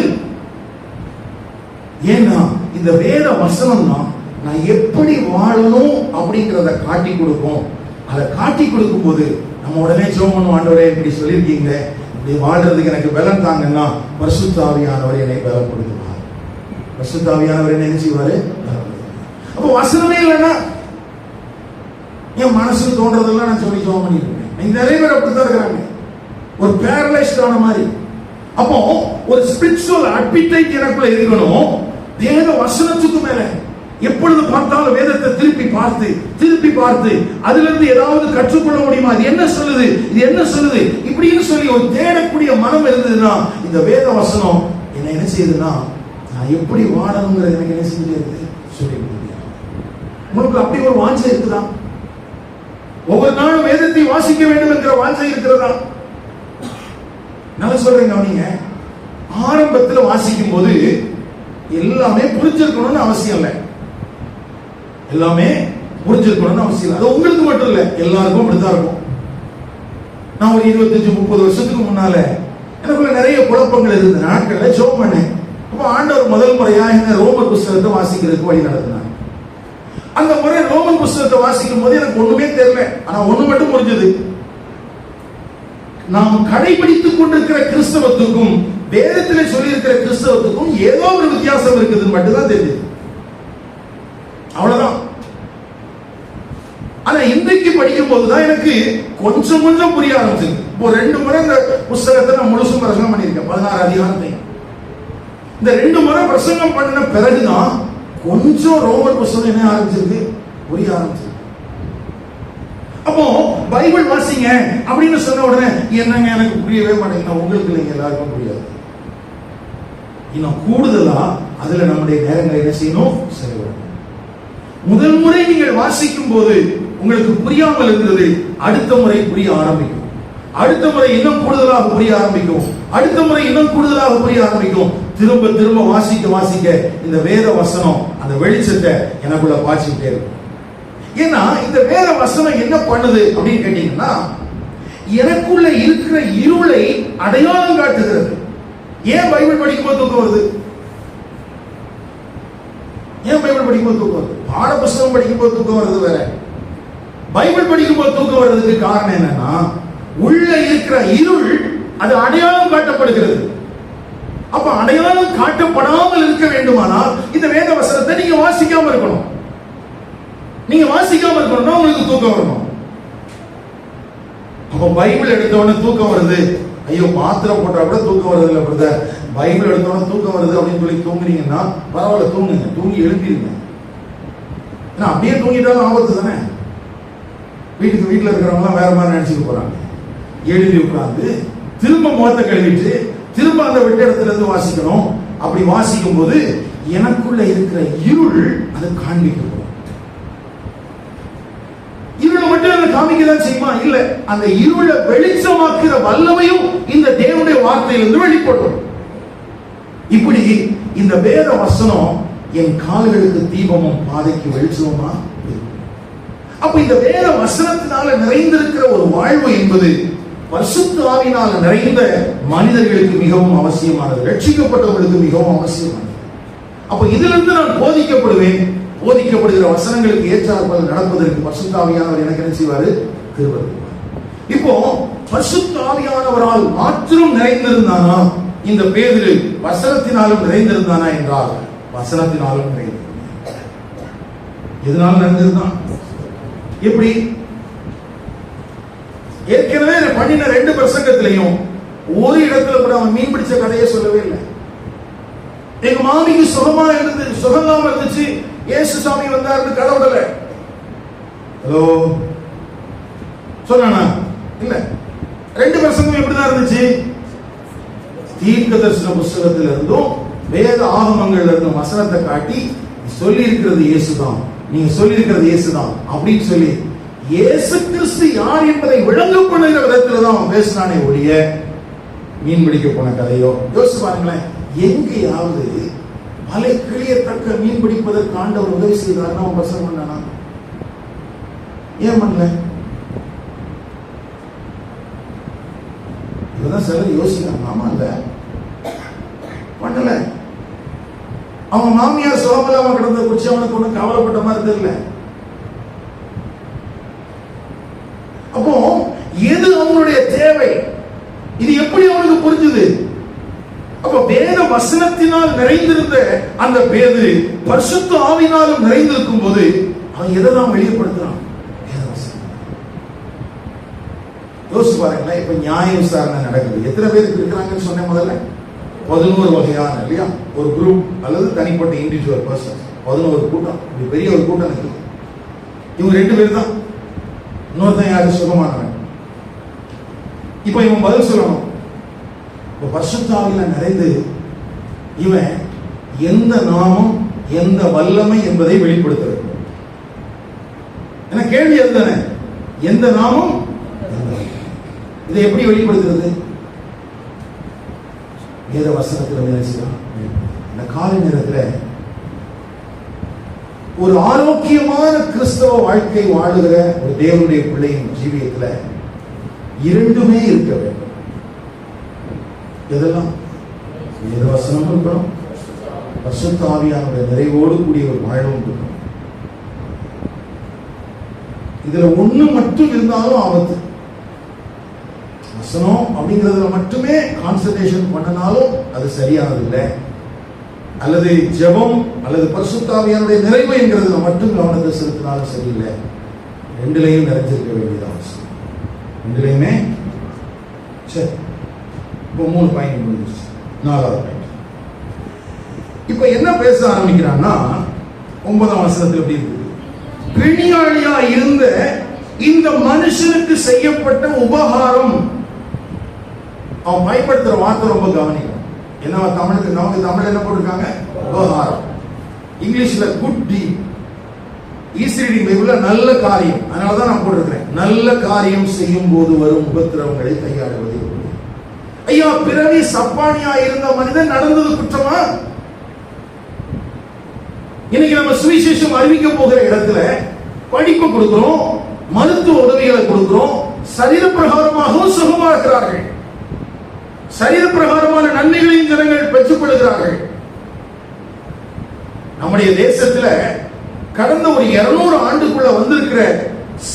ஏன்னா இந்த வேத வசனம் தான் நான் எப்படி வாழணும் அப்படிங்கிறத காட்டி கொடுக்கும். அதை காட்டி கொடுக்கும் போது நம்ம உடனே ஜெபம் பண்ணுவோம், ஆண்டவரே இப்படி சொல்லியிருக்கீங்க, இப்படி வாழ்றதுக்கு எனக்கு பலன் தாங்கன்னா பரிசுத்த ஆவியானவர் என்னை பலப்படுத்துவார். பரிசுத்த ஆவியானவர் என்ன செய்வாரு? அப்போ வசனமே இல்லைன்னா என் மனசுக்கு தோன்றதெல்லாம் நான் சொல்லி ஜெபம் பண்ணிருக்கேன். நிறைய பேர் அப்படித்தான் இருக்கிறாங்க, ஒரு பேரலைஸ்ட் ஆன மாதிரி. அப்போ ஒரு ஸ்பிரிச்சுவல் அப்பிடைட் எனக்குள்ள இருக்கணும். வேத வசனத்துக்கு மேல எப்பொழுது பார்த்தாலும் வேதத்தை திருப்பி பார்த்து அதிலிருந்து ஏதாவது கற்றுக்கொள்ள முடியுமா, இது என்ன சொல்லுது, இது என்ன சொல்லுது இப்படின்னு சொல்லி ஒரு தேடக்கூடிய மனம் இருந்ததுன்னா இந்த வேத வசனம் என்ன என்ன செய்யுதுன்னா, நான் எப்படி வாழணுங்கிறது எனக்கு என்ன செய்யுது சொல்லி முடியும். உங்களுக்கு அப்படி ஒரு வாஞ்சை இருக்குதா? ஒவ்வொரு நாளும் வேதத்தை வாசிக்க வேண்டும் என்கிற வாஞ்சை இருக்கிறதா? நான் சொல்றேங்க, நீங்க ஆரம்பத்தில் வாசிக்கும் போது எல்லாமே புரிஞ்சிருக்கணும்னு அவசியம் இல்லை. எல்லாமே புரிஞ்சிருக்கணும்னு அவசியம் இல்லை. அது உங்களுக்கு மட்டும் இல்லை, எல்லாருக்கும் அப்படித்தான் இருக்கும். நான் ஒரு 25-30 வருஷத்துக்கு முன்னால எனக்குள்ள நிறைய குழப்பங்கள் இருந்த நாட்கள்ல ஜெபம் பண்ணேன். அப்ப ஆண்டவர் முதல் முறையா என்ன ரோமர் புஸ்தகத்தை வாசிக்கிறதுக்கு வழி நடத்தினார். அந்த முறை ரோமன் புஸ்தகத்தை வாசிக்கும் போது எனக்கு ஒண்ணுமே தெரியல. ஆனா ஒண்ணு மட்டும் புரிஞ்சது, நாம் கடைபிடித்துக் கொண்டிருக்கிற கிறிஸ்தவத்துக்கும் வேதத்திலே சொல்லி இருக்கிற கிறிஸ்தவத்துக்கும் ஏதோ ஒரு வித்தியாசம் இருக்குதுன்னு மட்டும்தான் தெரியுது. அவ்வளவுதான். ஆனா இன்றைக்கு படிக்கும் போதுதான் எனக்கு கொஞ்சம் கொஞ்சம் புரிய ஆரம்பிச்சது. இப்போ 2 முறை இந்த புஸ்தகத்தை நான் முழுசும் பிரசங்கம் பண்ணியிருக்கேன், 16 அதிகாரத்தை. இந்த 2 முறை பிரசங்கம் பண்ண பிறகுதான் கொஞ்சம் ரோமர் புஸ்தகம் என்ன ஆரம்பிச்சிருக்கு, புரிய ஆரம்பிச்சிருக்கு. அப்போ பைபிள் வாசிங்க அப்படின்னு சொன்ன உடனே என்னங்க எனக்கு புரியவே மாட்டேங்குது. உங்களுக்கு இல்லைங்க, எல்லாருக்கும் புரியாது. இன்னும் கூடுதலா அதுல நம்முடைய நேரங்களை என்ன செய்யணும், செலவிடணும். முதல் முறை நீங்கள் வாசிக்கும் போது உங்களுக்கு புரியாமல் இருந்தது, அடுத்த முறை புரிய ஆரம்பிக்கும். அடுத்த முறை இன்னும் கூடுதலாக புரிய ஆரம்பிக்கும். அடுத்த முறை இன்னும் கூடுதலாக புரிய ஆரம்பிக்கும். திரும்ப திரும்ப வாசிக்க இந்த வேத வசனம் அந்த வெளிச்சத்தை எனக்குள்ள பாய்ச்சிக்கிட்டே இருக்கும். ஏன்னா இந்த வேத வசனம் என்ன பண்ணுது அப்படின்னு கேட்டீங்கன்னா, எனக்குள்ள இருக்கிற இருளை அடையாளம் காட்டுகிறது. ஏன் பைபிள் படிக்கும்போது தூக்கம் வருது? ஏன் பைபிள் படிக்கும்போது தூக்கம் வருது? பாட புஸ்தகம் படிக்கும்போது தூக்கம் வருது வேற, பைபிள் படிக்கும்போது தூக்கம் வர்றதுக்கு காரணம் என்னன்னா, உள்ள இருக்கிற இருள் அது அடையாளம் காட்டப்படுகிறது. அப்ப அடையாளம் காட்டப்படாமல் இருக்க வேண்டுமானால் இந்த வேத வசனத்தை நீங்க வாசிக்காம இருக்கணும். நீங்க வாசிக்காம இருக்கணும்னா உங்களுக்கு தூக்கம் வரணும். அப்ப பைபிள் எடுத்தவொடனே தூக்கம் வருது, ஐயோ மாத்திரை போட்டா கூட தூக்கம் வருது இல்ல பிரதர், பைபிள் எடுத்தவொடனே தூக்கம் வருது அப்படின்னு சொல்லி தூங்குனீங்கன்னா பரவாயில்ல, தூங்குங்க, தூங்கி எழுப்பிடுங்க. ஏன்னா அப்படியே தூங்கிட்டாலும் ஆபத்து தானே. வீட்டுல இருக்கிறவங்க வேற மாதிரி நினைச்சுட்டு போறாங்க. எழுதி உட்கார்ந்து திரும்ப முகத்தை கழுவிட்டு திரும்ப அந்த விட்ட இடத்துல இருந்து வாசிக்கணும். அப்படி வாசிக்கும் போது எனக்குள்ள இருக்கிற இருள் அதை காண்பிக்கப்படும். இருளை மட்டும் அதை காமிக்கதான் செய்யுமா? இல்ல, அந்த இருளை வெளிச்சமாக்குற வல்லமையும் இந்த தேவனுடைய வார்த்தையிலிருந்து வெளிப்படும். இப்படி இந்த வேத வசனம் என் கால்களுக்கு தீபமும் பாதைக்கு வெளிச்சமா. அப்ப இந்த வேத வசனத்தினால நிறைந்திருக்கிற ஒரு வாழ்வு என்பது பரிசுத்த ஆவியினால நிறைந்த மனிதர்களுக்கு மிகவும் அவசியமானது, ரட்சிக்கப்பட்டவர்களுக்கு மிகவும் அவசியமானது. அப்ப இதிலிருந்து நான் போதிக்கப்படுவேன். போதிக்கப்படுகிற வசனங்களுக்கு ஏற்றாற்போல் நடப்பதற்கு பரிசுத்த ஆவியானவர் எனக்கு என்ன செய்வாரு? கிருபை. இப்போ பரிசுத்த ஆவியானவரால் மாத்திரம் நிறைந்திருந்தானா இந்த பேதுரு? வசனத்தினாலும் நிறைந்திருந்தானா என்றால் வசனத்தினாலும் நிறைந்திருந்தான். எதனால நிறைந்திருந்தான்? எப்படி? ஏற்கனவே பண்ணின 2 பிரசங்கத்திலையும் ஒரு இடத்துல கூட அவன் மீன் பிடிச்ச கதையை சொல்லவே இல்லை. எங்க மாமிக்கு சுகமா இருந்துச்சு, இயேசு சாமி வந்தாரு கதை விடல. ஹலோ சொன்னானா? இல்ல. 2 பிரசங்கம் எப்படிதான் இருந்துச்சு? தீர்க்கதரிசன புஸ்தகத்தில் இருந்தும் வேத ஆகமங்கள்ல இருந்தும் வசனத்தை காட்டி சொல்லி இருக்கிறது இயேசுதான், நீங்க சொல்லி இருக்கிறது இயேசுதான் அப்படின்னு சொல்லி இயேசு கிறிஸ்து யார் என்பதை விளங்க பண்ணுகிற விதத்துல தான் பேசினானே ஒழிய மீன் பிடிக்க போன கதையோ. யோசிச்சு பாருங்களேன், எங்கேயாவது வலை கிளியத்தக்க மீன் பிடிப்பதற்கு ஆண்டவர் உதவி செய்தார்னா அவன் பிரசங்கம் பண்ணானா? ஏன் பண்ணல? இதுதான் சிலர் யோசிக்கிறாங்க. ஆமா இல்ல, பண்ணல. அவன் மாமியார் சோபலாம கிடந்த குச்சி அவனுக்கு ஒண்ணு கவலைப்பட்ட மாதிரி தெரியல. அப்போ எது அவனுடைய தேவை? இது எப்படி அவனுக்கு புரிஞ்சுது? அப்ப வேத வசனத்தினால் நிறைந்திருந்த அந்த பேதுரு பரிசுத்த ஆவியினாலும் நிறைந்திருக்கும் போது அவன் எதைதான் வெளிப்படுத்துறான்? வேத வசனம். யோசிச்சு பாருங்களேன், இப்ப நியாய விசாரணை நடக்குது. எத்தனை பேருக்கு இருக்கிறாங்கன்னு சொன்னேன் முதல்ல? 11 வகையான இல்லையா ஒரு குரூப் அல்லது தனிப்பட்ட இண்டிவிஜுவல் பர்சன். 11 கூட்டம், பெரிய ஒரு கூட்டம் இருக்குது. இவங்க 2 பேர் தான். இன்னொருத்தன் யாரு? சுகமானவன். இப்ப இவன் பதில் சொல்லணும். இப்ப பரிசுத்த ஆவியில நிறைந்து இவன் எந்த நாமம் எந்த வல்லமை என்பதை வெளிப்படுத்துறது. என்ன கேள்வி அதுதானே? எந்த நாமம், இதை எப்படி வெளிப்படுத்துறது? வேத வசனத்தில் இந்த காலை நேரத்தில் ஒரு ஆரோக்கியமான கிறிஸ்தவ வாழ்க்கை வாழுகிற ஒரு தேவனுடைய பிள்ளையின் ஜீவியத்தில் 2மே இருக்க வேண்டும். எதெல்லாம்? வேத வசனம் இருக்கணும், பரிசுத்த ஆவியானுடைய நிறைவோடு கூடிய ஒரு வாழ்வும் இருக்கணும். இதுல ஒண்ணு மட்டும் இருந்தாலும் ஆபத்து. வசனம் அப்படிங்கிறதுல மட்டுமே கான்சன்ட்ரேஷன் பண்ணனாலும் அது சரியானது இல்லை. அல்லது ஜெபம் அல்லது பரிசுத்த ஆவியானுடைய நிறைவு என்கிறதுல மட்டும் கவனத்தை செலுத்தினாலும் சரியில்லை. 2லையும் நிறைஞ்சிருக்க வேண்டியது அவசியம். 2லையுமே சரி. இப்போ 3 பாயிண்ட் முடிஞ்சிருச்சு. 4வது பாயிண்ட். இப்ப என்ன பேச ஆரம்பிக்கிறான்னா 9ஆம் வசனத்தில் எப்படி இருக்கு? பிணியாளியா இருந்த இந்த மனுஷனுக்கு செய்யப்பட்ட உபகாரம். அவன் பயன்படுத்துற வார்த்தை ரொம்ப கவனிக்கும். என்ன தமிழுக்கு? நமக்கு தமிழ் என்ன போட்டிருக்காங்க? உபகாரம். இங்கிலீஷ்ல குட் டீட். ஈஸி ரீடிங் பைபிள்ல நல்ல காரியம். அதனாலதான் நான் போட்டிருக்கிறேன், நல்ல காரியம் செய்யும் போது வரும் உபத்திரவங்களை கையாளுவது. ஐயா, பிறவி சப்பானியா இருந்த மனிதன் நடந்தது குற்றமா? இன்னைக்கு நம்ம சுவிசேஷம் அறிவிக்க போகிற இடத்துல படிப்பு கொடுக்கிறோம், மருத்துவ உதவிகளை கொடுக்கிறோம், சரீர பிரகாரமாகவும் சுகமாக்குறார்கள். சரீர பிரகாரமான நன்மைகளையும் ஜனங்கள் பெற்றுக் கொள்கிறார்கள். நம்முடைய தேசத்துல கடந்த ஒரு 200 ஆண்டுக்குள்ள வந்திருக்கிற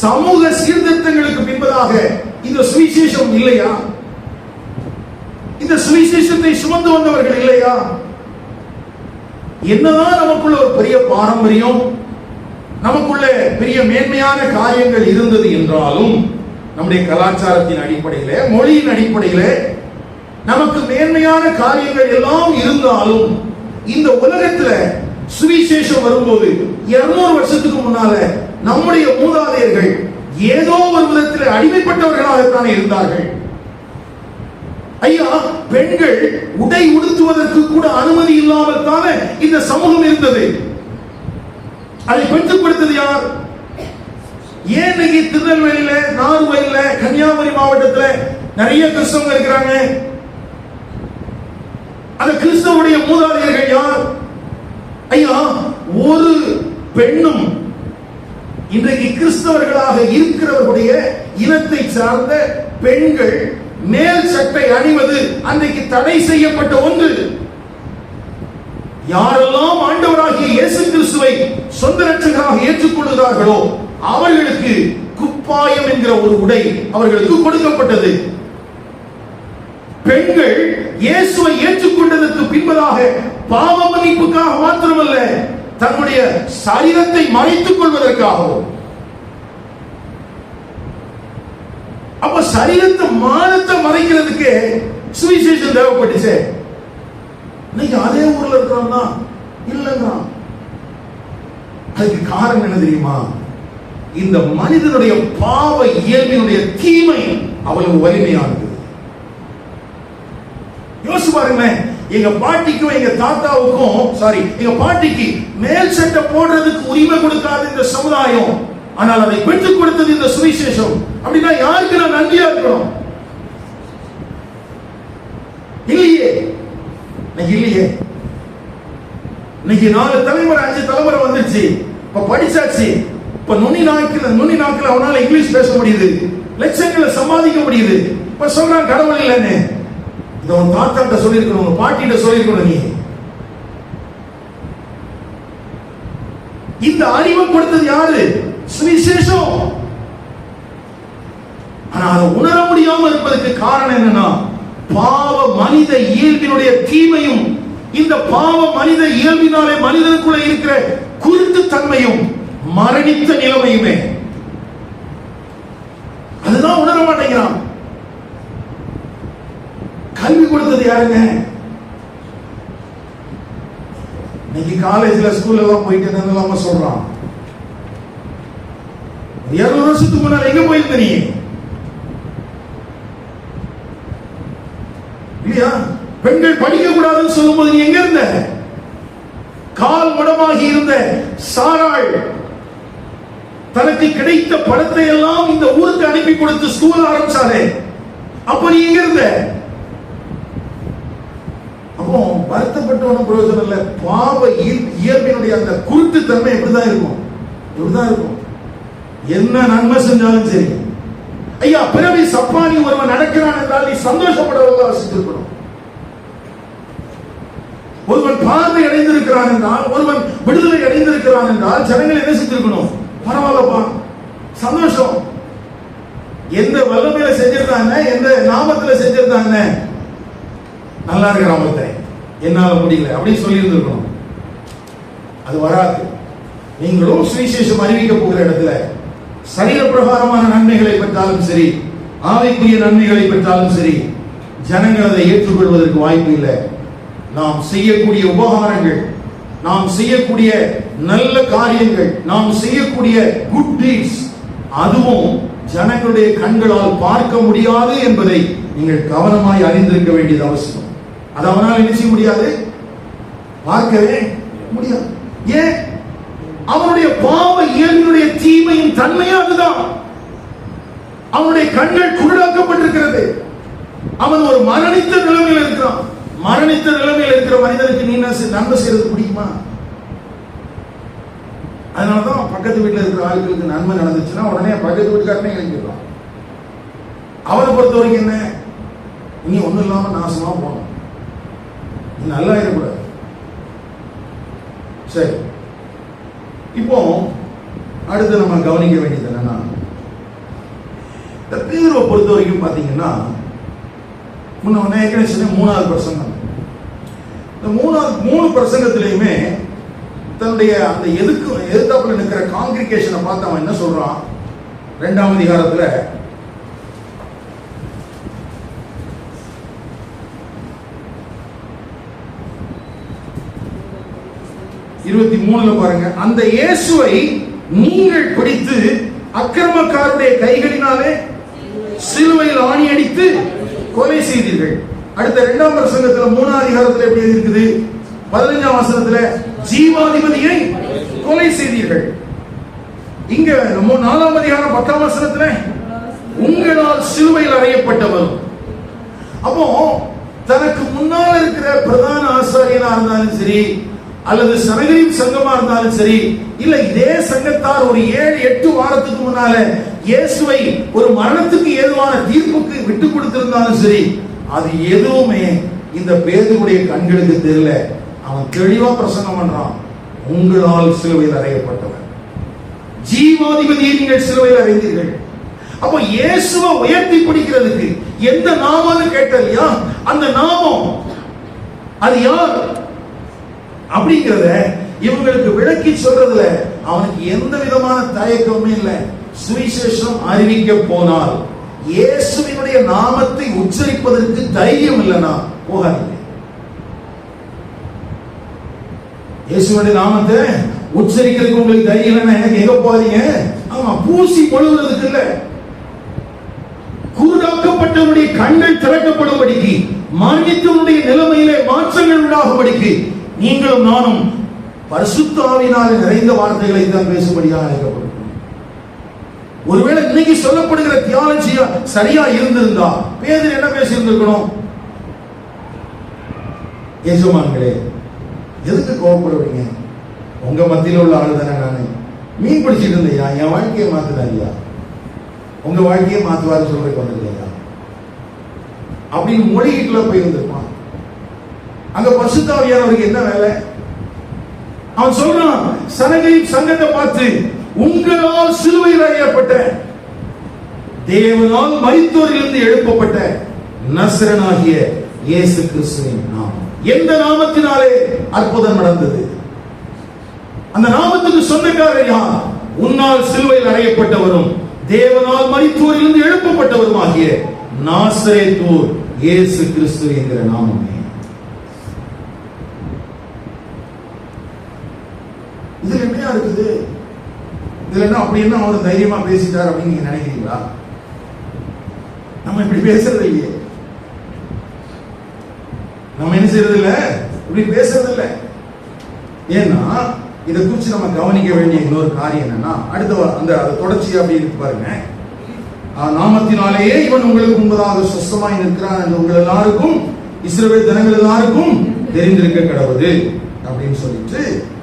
சமூக சீர்திருத்தங்களுக்கு பின்பதாக இந்த சுவிசேஷம் இல்லையா? இந்த சுவிசேஷத்தை சுமந்து வந்தவர்கள் இல்லையா? என்னதான் நமக்குள்ள ஒரு பெரிய பாரம்பரியம், நமக்குள்ள பெரிய மேன்மையான காரியங்கள் இருந்தது என்றாலும் நம்முடைய கலாச்சாரத்தின் அடிப்படையிலே, மொழியின் அடிப்படையிலே நமக்கு மேன்மையான காரியங்கள் எல்லாம் இருந்தாலும் இந்த உலகத்துல சுவிசேஷம் வரும்போது 200 வருஷத்துக்கு முன்னால நம்முடைய மூதாதையர்கள் ஏதோ ஒரு விதத்தில் அடிமைப்பட்டவர்களாகத்தானே இருந்தார்கள். ஐயா, பெண்கள் உடை உடுத்துவதற்கு கூட அனுமதி இல்லாமல் தானே இந்த சமூகம் இருந்தது. அதை பெற்றுக் கொடுத்தது யார்? ஏன் இன்னைக்கு திருநெல்வேலியில, நாகர்கோயில்ல, கன்னியாகுமரி மாவட்டத்துல நிறைய கிறிஸ்தவங்க இருக்கிறாங்க? அந்த கிறிஸ்தவனுடைய மூதாதையர்கள் யார்? ஐயா, ஒரு பெண்ணும் இன்றைக்கு கிறிஸ்தவர்களாக இருக்கிறவர்களுடைய இனத்தை சார்ந்த பெண்கள் மேல் சட்டை அணிவது அன்றைக்கு தடை செய்யப்பட்ட ஒன்று. யாரெல்லாம் ஆண்டவராகிய இயேசு கிறிஸ்துவை சொந்த இரட்சகராக ஏற்றுக்கொள்கிறார்களோ அவர்களுக்கு குப்பாயம் என்கிற ஒரு உடை அவர்களுக்கு கொடுக்கப்பட்டது. பெண்கள் இயேசுவை ஏற்றுக்கொண்டதற்கு பின்பதாக பாவ மன்னிப்புக்காக மாத்திரமல்ல, தன்னுடைய சரீரத்தை மறைத்துக் கொள்வதற்காகவும். அப்ப சரீரத்தை மானத்தை மறைக்கிறதுக்கு சுவிசேஷம் தேவைப்பட்டுச்சு. இன்னைக்கு அதே ஊர்ல இருக்கிறோம்னா இல்லைன்னா அதுக்கு காரணம் என்ன தெரியுமா? இந்த மனிதனுடைய பாவ இயல்பினுடைய தீமை அவ்வளவு வலிமையானது. யோசிச்சு பாருங்க, எங்க பாட்டிக்கும் எங்க தாத்தாவுக்கும் எங்க பாட்டிக்கு மேல் சட்டை போடுறதுக்கு உரிமை கொடுக்காத இந்த சமுதாயம், ஆனால் அதை பெற்றுக் கொடுத்தது இந்த சுவிசேஷம். அப்படின்னா யாருக்கு நான் நன்றியா இருக்கணும்? இல்லையே, இல்லையே. இன்னைக்கு 4 தலைமுறை 5 தலைமுறை வந்துருச்சு. இப்ப படிச்சாச்சு. இப்ப நுனி நாக்கில் அவனால இங்கிலீஷ் பேச முடியுது, லட்சங்களை சம்பாதிக்க முடியுது. இப்ப சொல்றான் கடவுள் இல்லைன்னு. இதை உன் தாத்தாட்ட சொல்லியிருக்கணும், உன் பாட்டிட்ட சொல்லியிருக்கணும். நீ இந்த அறிவை கொடுத்தது யாரு? சுவிசேஷம். ஆனா அதை உணர முடியாம இருப்பதற்கு காரணம் என்னன்னா, பாவ மனித இயல்பினுடைய தீமையும், இந்த பாவ மனித இயல்பினாலே மனிதனுக்குள்ள இருக்கிற குருட்டு தன்மையும் மரணித்த நிலைமையுமே. அதுதான் உணர மாட்டேங்கிறான். கல்வி கொடுத்தது யாருங்க? இன்னைக்கு காலேஜ்ல ஸ்கூல்ல எல்லாம் போயிட்டு என்னெல்லாம சொல்றான். 200 வருஷத்துக்கு முன்னால எங்க போயிருந்த நீ? இல்லையா? பெண்கள் படிக்க கூடாதுன்னு சொல்லும் போது நீ எங்க இருந்த? கால் முடமாகி இருந்த சாராள் தனக்கு கிடைத்த பணத்தை எல்லாம் இந்த ஊருக்கு அனுப்பி கொடுத்து ஸ்கூல் ஆரம்பிச்சாரே, அப்ப நீ எங்க இருந்த? அப்போ வருத்தப்பட்டவனும் பிரயோஜனம் இல்லை. பாவ இயல்பினுடைய அந்த குருட்டு தன்மை எப்படிதான் இருக்கும்? இப்படிதான் இருக்கும். என்ன நன்மை செஞ்சாலும் சரி. ஐயா, பிறவி சப்பானி ஒருவன் நடக்கிறான் என்றால் நீ சந்தோஷப்படவல்ல வசித்திருக்கணும். ஒருவன் பார்வை அடைந்திருக்கிறான் என்றால், ஒருவன் விடுதலை அடைந்திருக்கிறான் என்றால் ஜனங்கள் என்ன செஞ்சிருக்கணும்? பரவாயில்லப்பா, சந்தோஷம். எந்த வல்லமையில செஞ்சிருந்தாங்க, எந்த நாமத்துல செஞ்சிருந்தாங்க, நல்லா இருக்கிற நாமத்தை என்னால முடியல அப்படின்னு சொல்லி இருந்திருக்கணும். அது வராது. நீங்களும் சுவிசேஷம் அறிவிக்க போகிற இடத்துல சரீர பிரகாரமான நன்மைகளை பெற்றாலும் சரி, ஆவிக்குரிய நன்மைகளை பெற்றாலும் சரி, ஜனங்கள் அதை ஏற்றுக்கொள்வதற்கு வாய்ப்பு இல்லை. நாம் செய்யக்கூடிய உபகாரங்கள், நாம் செய்யக்கூடிய நல்ல காரியங்கள், நாம் செய்யக்கூடிய குட் டீட்ஸ், அதுவும் ஜனங்களுடைய கண்களால் பார்க்க முடியாது என்பதை நீங்கள் கவனமாய் அறிந்திருக்க வேண்டியது அவசியம். அது அவனால் என்ன செய்ய முடியாது? பார்க்கவே முடியாது. ஏன்? அவனுடைய பாவ இயல்பினுடைய தீமையின் தன்மையா அதுதான். அவனுடைய கண்கள் குருடாக்கப்பட்டிருக்கிறது. அவன் ஒரு மரணித்த நிலைமையில் இருக்கிறான். மரணித்த நிலைமையில் இருக்கிற மனிதனுக்கு நீ நன்மை செய்யறது பிடிக்குமா? அதனாலதான் பக்கத்து வீட்டில் இருக்கிற ஆட்களுக்கு நன்மை நடந்துச்சுன்னா உடனே பக்கத்து வீட்டுக்காரனே எழுதிடுறான். அவனை பொறுத்த வரைக்கும் என்ன, நீ ஒண்ணும் இல்லாம நாசமா போகணும், நீ நல்லா இருக்கக்கூடாது. சரி, இப்போ அடுத்து நம்ம கவனிக்க வேண்டியது என்னன்னா, இந்த பேதுருவை பொறுத்த வரைக்கும் பாத்தீங்கன்னா, முன்ன ஏற்கனவே 3வது பிரசங்கம். இந்த 3 பிரசங்கத்திலையுமே தன்னுடைய அந்த எதிர்த்தாப்புல நிற்கிற காங்கிரிகேஷனை பார்த்து அவன் என்ன சொல்றான்? 2ஆம் அதிகாரத்துல 23 பாருங்க. அந்த இயேசுவை நீங்கள் பிடித்து அக்கிரமக்காரருடைய கைகளினாலே சிலுவையில் ஆணி அடித்து கொலை செய்தீர்கள். அடுத்த 2ஆம் பிரசங்கத்துல 3ஆம் அதிகாரத்துல எப்படி இருக்குது? 15ஆம் வசனத்துல ஜீவாதிபதியை கொலை செய்தீர்கள். இங்க 4ஆம் அதிகாரம் 10ஆம் வசனத்துல உங்களால் சிலுவையில் அறையப்பட்டவர். அப்போ தனக்கு முன்னால் இருக்கிற பிரதான ஆசாரியனா இருந்தாலும் சரி, அல்லது சனகரின் சங்கமா இருந்தாலும் சரி, இல்ல இதே சங்கத்தார் ஒரு 7-8 வாரத்துக்கு முன்னால இயேசுவை ஒரு மரணத்துக்கு ஏதுவான தீர்ப்புக்கு விட்டு கொடுத்திருந்தாலும் சரி, அது எதுவுமே இந்த பேதுருடைய கண்களுக்கு தெரியல. அவன் தெளிவா பிரசங்கம் பண்றான், உங்களால் சிலுவையில் அறையப்பட்டவர், ஜீவாதிபதியை நீங்கள் சிலுவையில் அறைந்தீர்கள். அப்போ இயேசுவை உயர்த்தி பிடிக்கிறதுக்கு எந்த நாமம்னு கேட்டலையா? அந்த நாமம் அது யார் அப்படிங்கிறத இவங்களுக்கு விளக்கி சொல்றதுல அவனுக்கு எந்த விதமான தயக்கமே இல்லை. சுவிசேஷம் அறிவிக்க போனால் இயேசுவினுடைய நாமத்தை உச்சரிப்பதற்கு தைரியம் இல்லைன்னா போகாதீங்க. இயேசுவினுடைய நாமத்தை உச்சரிக்கிறதுக்கு உங்களுக்கு தைரியம் இல்லைன்னா எனக்கு எங்க போறீங்க? ஆமா, பூசி பொழுதுறதுக்கு இல்ல, குருடாக்கப்பட்டவனுடைய கண்கள் திறக்கப்படும்படிக்கு, மானியத்தினுடைய நிலைமையிலே மாற்றங்கள் உண்டாகும்படிக்கு நீங்களும் நானும் பரிசுத்த ஆவியினால் நிறைந்த வார்த்தைகளை தான் பேசும்படியாக அழைக்கப்படும். ஒருவேளை இன்னைக்கு சொல்லப்படுகிற தியாலஜியா சரியா இருந்திருந்தா பேதுரு என்ன பேசியிருந்திருக்கணும்? எஜமான்களே, எதுக்கு கோபப்படுவீங்க? உங்க மத்தியில் உள்ள ஆளு தானே நானு. மீன் பிடிச்சிட்டு இருந்தையா, என் வாழ்க்கையை மாத்தினாரியா, உங்க வாழ்க்கையை மாத்துவாரு சொல்றதுக்கு வந்திருக்கையா அப்படின்னு மொழிகிட்டுல போயிருந்திருப்பான். அங்க பரிசுத்த ஆவியானவருக்கு என்ன வேலை? அவன் சொல்றான், சனகரி சங்கத்தை பார்த்து, உங்களால் சிலுவையில் அறையப்பட்ட, தேவனால் மரித்தோரிலிருந்து எழுப்பப்பட்ட நசரனாகிய இயேசு கிறிஸ்துவின் நாமம். எந்த நாமத்தினாலே அற்புதம் நடந்தது? அந்த நாமத்துக்கு சொந்தக்காரர் யார்? உன்னால் சிலுவையில் அறையப்பட்டவரும் தேவனால் மரித்தோரிலிருந்து எழுப்பப்பட்டவரும் ஆகிய நாசரேத்தூர் இயேசு கிறிஸ்து என்கிற நாமமே. இதுல என்ன இருக்குது? இதுல என்ன அப்படி என்ன அவர் தைரியமா பேசிட்டார் அப்படின்னு நீங்க நினைக்கிறீங்களா? நம்ம இப்படி பேசுறது இல்லையே. நம்ம என்ன செய்யறது இல்ல, இப்படி பேசுறது இல்ல. ஏன்னா இதை குறித்து நம்ம கவனிக்க வேண்டிய இன்னொரு காரியம் என்னன்னா, அடுத்த அந்த தொடர்ச்சி அப்படி இருக்கு பாருங்க. நாமத்தினாலேயே இவன் உங்களுக்கு முன்பதாக சொஸ்தமாய் நிற்கிறான் என்று உங்கள் எல்லாருக்கும், இஸ்ரவேல் ஜனங்கள் எல்லாருக்கும் தெரிந்திருக்க கடவுது அப்படின்னு சொல்லிட்டு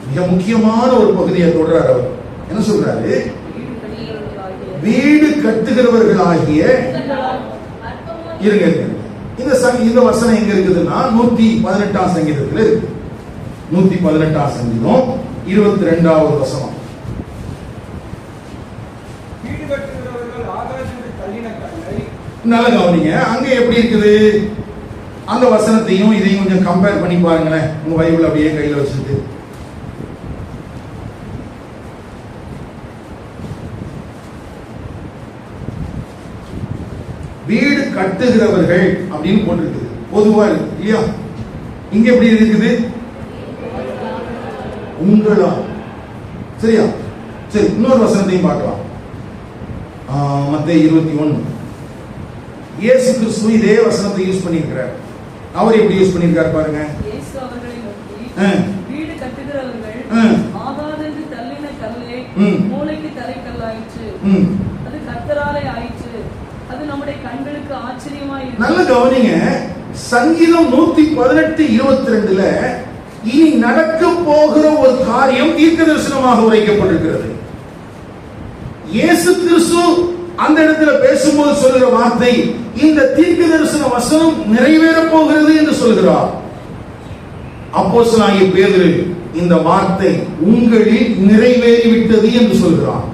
மிக முக்கியமான ஒரு பகுதியை தொடர்றார். அவர் என்ன சொல்றாரு? வீடு கட்டுகிறவர்கள் ஆகிய இருங்க. இந்த வசனம் எங்க இருக்குதுன்னா 118ஆம் சங்கீதத்தில் இருக்கு. 118ஆம் சங்கீதம் 22வது வசனம். நல்ல கவனிங்க, அங்க எப்படி இருக்குது? அந்த வசனத்தையும் இதையும் கொஞ்சம் கம்பேர் பண்ணி பாருங்களேன். உங்க பைபிள் அப்படியே கையில வச்சுட்டு வீடு கட்டுகிறவர்கள் அப்படின்னு போட்டிருக்குது, பொதுவா இருக்கு இல்லையா? இங்க எப்படி இருக்குது? உங்களா. சரியா? சரி, இன்னொரு வசனத்தையும் பார்க்கலாம். மத்தேயு 21. இயேசு கிறிஸ்து இதே வசனத்தை யூஸ் பண்ணியிருக்கிறார். அவர் எப்படி யூஸ் பண்ணியிருக்கார் பாருங்க. இயேசு அவர்களை நோக்கி, வீடு கட்டுகிறவர்கள் ஆகாதென்று தள்ளின கல்லே மூலைக்கு தலைக்கல்லாயிற்று, அது கர்த்தராலே ஆயிற்று, அது நம்முடைய கண்களுக்கு ஆச்சரியமாய் இருக்கு. நல்ல கவனிங்க, சங்கீதம் 118:22ல இனி நடக்க போகிற ஒரு காரியம் தீர்க்க தரிசனமாக உரைக்கப்பட்டிருக்கிறது. இயேசு கிறிஸ்து அந்த இடத்துல பேசும்போது சொல்கிற வார்த்தை, இந்த தீர்க்க தரிசன வசனம் நிறைவேற போகிறது என்று சொல்கிறார். அப்போஸ்தலனாகிய பேதுரு இந்த வார்த்தை உங்களில் நிறைவேறிவிட்டது என்று சொல்கிறார்.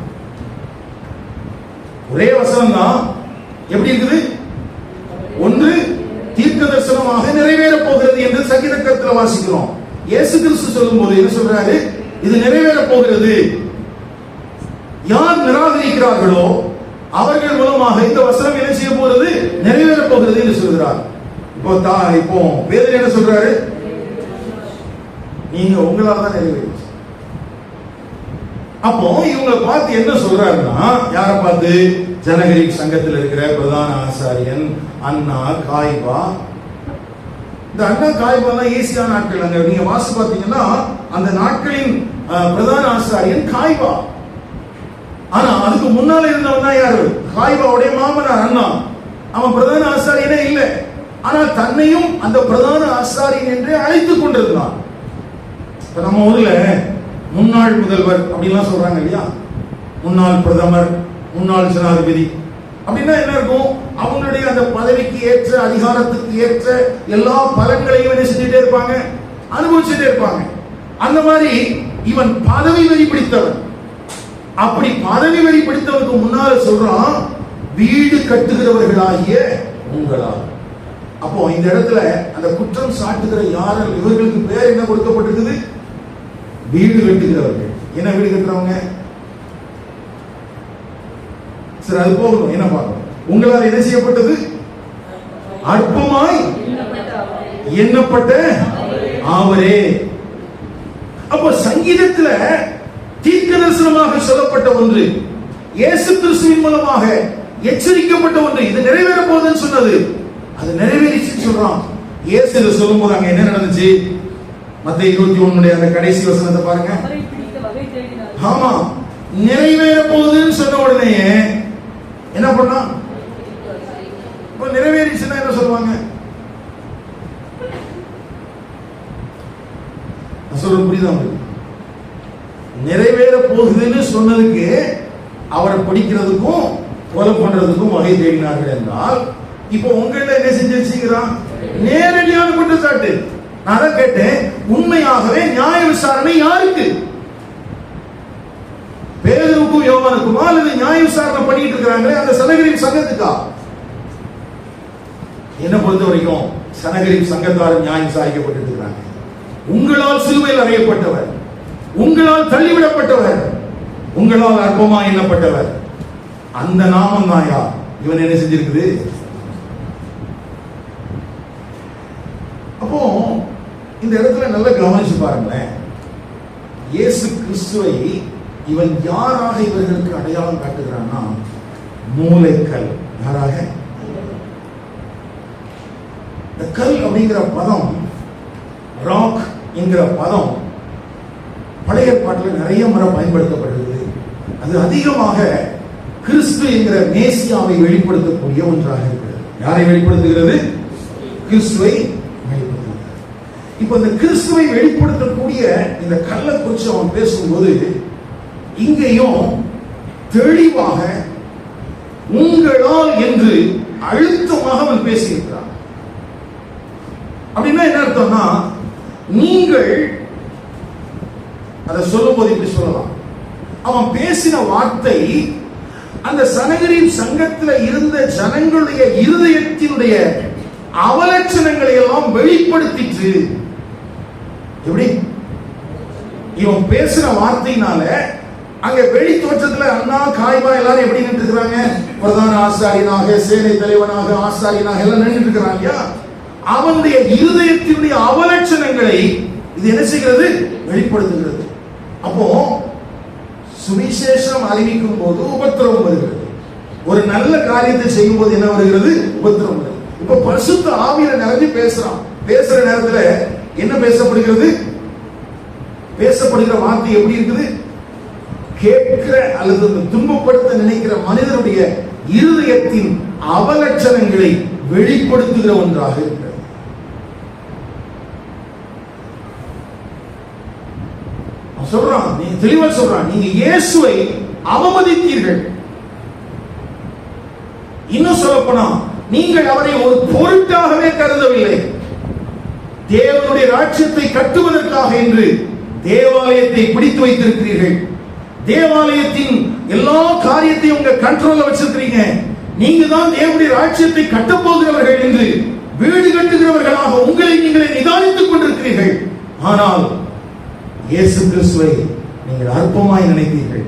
ஒரே வசனம் தான். எப்படி இருக்குது? ஒன்று தீர்க்க தரிசனமாக நிறைவேற போகிறது என்று சங்கீதத்தில் வாசிக்கிறோம். இயேசு கிறிஸ்து சொல்லும் போது என்ன சொல்றாரு? இது நிறைவேற போகிறது. யார் நிராகரிக்கிறார்களோ அவர்கள் மூலமாக இந்த வசனம் என்ன செய்ய போகிறது? நிறைவேற போகிறது என்று சொல்கிறார். இப்போ பேதுரு என்ன சொல்றாரு? நீங்க உங்களால தான் நிறைவேறுச்சு. அப்போ இவங்களை பார்த்து என்ன சொல்றாருன்னா, யாரை பார்த்து? ஜனகரிக் சங்கத்தில் இருக்கிற பிரதான ஆசாரியன் அண்ணா காய்பா. இந்த அண்ணா காய்பாலாம் ஈஸியான நாட்கள். அங்க நீங்க வாசி பார்த்தீங்கன்னா அந்த நாட்களின் பிரதான ஆசாரியன் காய்பா. ஆனா அதுக்கு முன்னால இருந்தவன் தான் யாரு? காய்பாவுடைய மாமனார் அண்ணா. அவன் பிரதான ஆசாரியனே இல்லை, ஆனால் தன்னையும் அந்த பிரதான ஆசாரியன் என்று அழைத்துக் கொண்டிருந்தான். நம்ம ஊர்ல முன்னாள் முதல்வர் அப்படின்லாம் சொல்றாங்க இல்லையா? முன்னாள் பிரதமர், முன்னாள் ஜனாதிபதி அப்படின்னா என்ன இருக்கும்? அவங்களுடைய அந்த பதவிக்கு ஏற்ற, அதிகாரத்துக்கு ஏற்ற எல்லா பலன்களையும் என்ன செஞ்சுட்டே இருப்பாங்க? அனுபவிச்சுட்டே இருப்பாங்க. அந்த மாதிரி இவன் பதவி வெறி பிடித்தவன். அப்படி பதவி வெறி பிடித்தவனுக்கு முன்னால சொல்றான், வீடு கட்டுகிறவர்களாகிய உங்களால். அப்போ இந்த இடத்துல அந்த குற்றம் சாட்டுகிற யாரும் இவர்களுக்கு பேர் என்ன கொடுக்கப்பட்டிருக்குது? வீடு கட்டுகிறவர்கள். என்ன வீடு கட்டுறவங்க? சரி, அது போகணும். என்ன பார்க்கணும்? உங்களால் என்ன செய்யப்பட்டது? அற்பமாய் எண்ணப்பட்ட அவரே. அப்போ சங்கீதத்துல தீர்க்கதரிசனமாக சொல்லப்பட்ட ஒன்று, இயேசு கிறிஸ்துவின் மூலமாக எச்சரிக்கப்பட்ட ஒன்று, இது நிறைவேற போகுதுன்னு சொன்னது, அது நிறைவேறிச்சுன்னு சொல்றான். இயேசு இதை சொல்லும் போது அங்க என்ன நடந்துச்சு? மத்தேயு 21 அந்த கடைசி வசனத்தை பாருங்க. ஆமா, நிறைவேற போகுதுன்னு சொன்ன உடனே என்ன பண்ணா? இப்ப நிறைவேறிச்சுன்னா என்ன சொல்லுவாங்க? சொல்ல புரியுதா? நிறைவேற போகுதுன்னு சொன்னதுக்கு அவரை படிக்கிறதுக்கும் கொலை பண்றதுக்கும் வகை தேடினார்கள் என்றால், இப்போ உங்கள்ட்ட என்ன செஞ்சிருச்சுக்கிறான்? நேரடியான குற்றச்சாட்டு. நான் தான் கேட்டேன், உண்மையாகவே நியாய விசாரணை யாருக்கு? பேதுருவுக்கும் யோவானுக்குமா, அல்லது நியாய விசாரணை பண்ணிட்டு இருக்கிறாங்களே அந்த சனகரின் சங்கத்துக்கா? என்ன பொறுத்த வரைக்கும் சனகரின் சங்கத்தார் நியாயம் விசாரிக்கப்பட்டு இருக்கிறாங்க. உங்களால் சிலுவையில் அறையப்பட்டவர், உங்களால் தள்ளிவிடப்பட்டவர், உங்களால் அற்பமா எண்ணப்பட்டவர், அந்த நாமம் தான் யார்? இவன் என்ன செஞ்சிருக்குது? அப்போ இந்த இடத்துல நல்லா கவனிச்சு பாருங்களேன். இயேசு கிறிஸ்துவை இவன் யாராக இவர்களுக்கு அடையாளம் காட்டுகிறான்னா, மூலைக்கல். யாராக? இந்த கல் அப்படிங்கிற பதம், ராக் என்கிற பதம் பழைய பாட்டில் நிறைய முறை பயன்படுத்தப்படுகிறது. அது அதிகமாக கிறிஸ்து என்கிற மேசியாவை வெளிப்படுத்தக்கூடிய ஒன்றாக இருக்கிறது. யாரை வெளிப்படுத்துகிறது? கிறிஸ்துவை வெளிப்படுத்துகிறது. இப்ப இந்த கிறிஸ்துவை வெளிப்படுத்தக்கூடிய இந்த கல்லை குறித்து அவன் பேசும்போது இங்கேயும் தெளிவாக உங்களால் என்று அழுத்தமாக அவன் பேசியிருக்கிறான். அப்படின்னா என்ன அர்த்தம்னா, நீங்கள் அதை சொல்லும் போது இப்படி சொல்லலாம். அவன் பேசின வார்த்தை அந்த சனகரின் சங்கத்தில் இருந்த ஜனங்களுடைய இருதயத்தினுடைய அவலட்சணங்களை எல்லாம் வெளிப்படுத்திற்று. எப்படி? இவன் பேசின வார்த்தையினால அங்க வெளி தோற்றத்துல அண்ணா காய்பா எல்லாரும் எப்படி நின்று இருக்கிறாங்க? பிரதான ஆசாரியனாக, சேனை தலைவனாக, ஆசாரியனாக எல்லாம் நின்று இருக்கிறாங்க. அவனுடைய இருதயத்தினுடைய அவலட்சணங்களை இது என்ன செய்கிறது? வெளிப்படுத்துகிறது. அப்போ சுவிசேஷம் அறிவிக்கும் போது உபத்திரவம் வருகிறது. ஒரு நல்ல காரியத்தை செய்யும் போது என்ன வருகிறது? உபத்திரவம் வருகிறது. இப்ப பரிசுத்த ஆவியில நிறைஞ்சு பேசுறான். பேசுற நேரத்துல என்ன பேசப்படுகிறது? பேசப்படுகிற வார்த்தை எப்படி இருக்குது? கேட்கிற அல்லது துன்பப்படுத்த நினைக்கிற மனிதனுடைய இருதயத்தின் அவலட்சணங்களை வெளிப்படுத்துகிற ஒன்றாக இருக்கிறது. சொல்றான், நீ தெளிவா சொல்றான், நீங்க இயேசுவை அவமதித்தீர்கள். இன்னும் சொல்லப்போனா நீங்கள் அவரை ஒரு பொருட்டாகவே கருதவில்லை. தேவனுடைய ராஜ்யத்தை கட்டுவதற்காக என்று தேவாலயத்தை பிடித்து வைத்திருக்கிறீர்கள். தேவாலயத்தின் எல்லா காரியத்தையும் உங்க கண்ட்ரோல்ல வச்சிருக்கிறீங்க. நீங்க தான் தேவனுடைய ராஜ்யத்தை கட்டப்போகிறவர்கள் என்று வீடு கட்டுகிறவர்களாக உங்களை நீங்களே நிதானித்துக் கொண்டிருக்கிறீர்கள். ஆனால் இயேசு கிறிஸ்துவை நீங்கள் அற்பமாய் நினைத்தீர்கள்.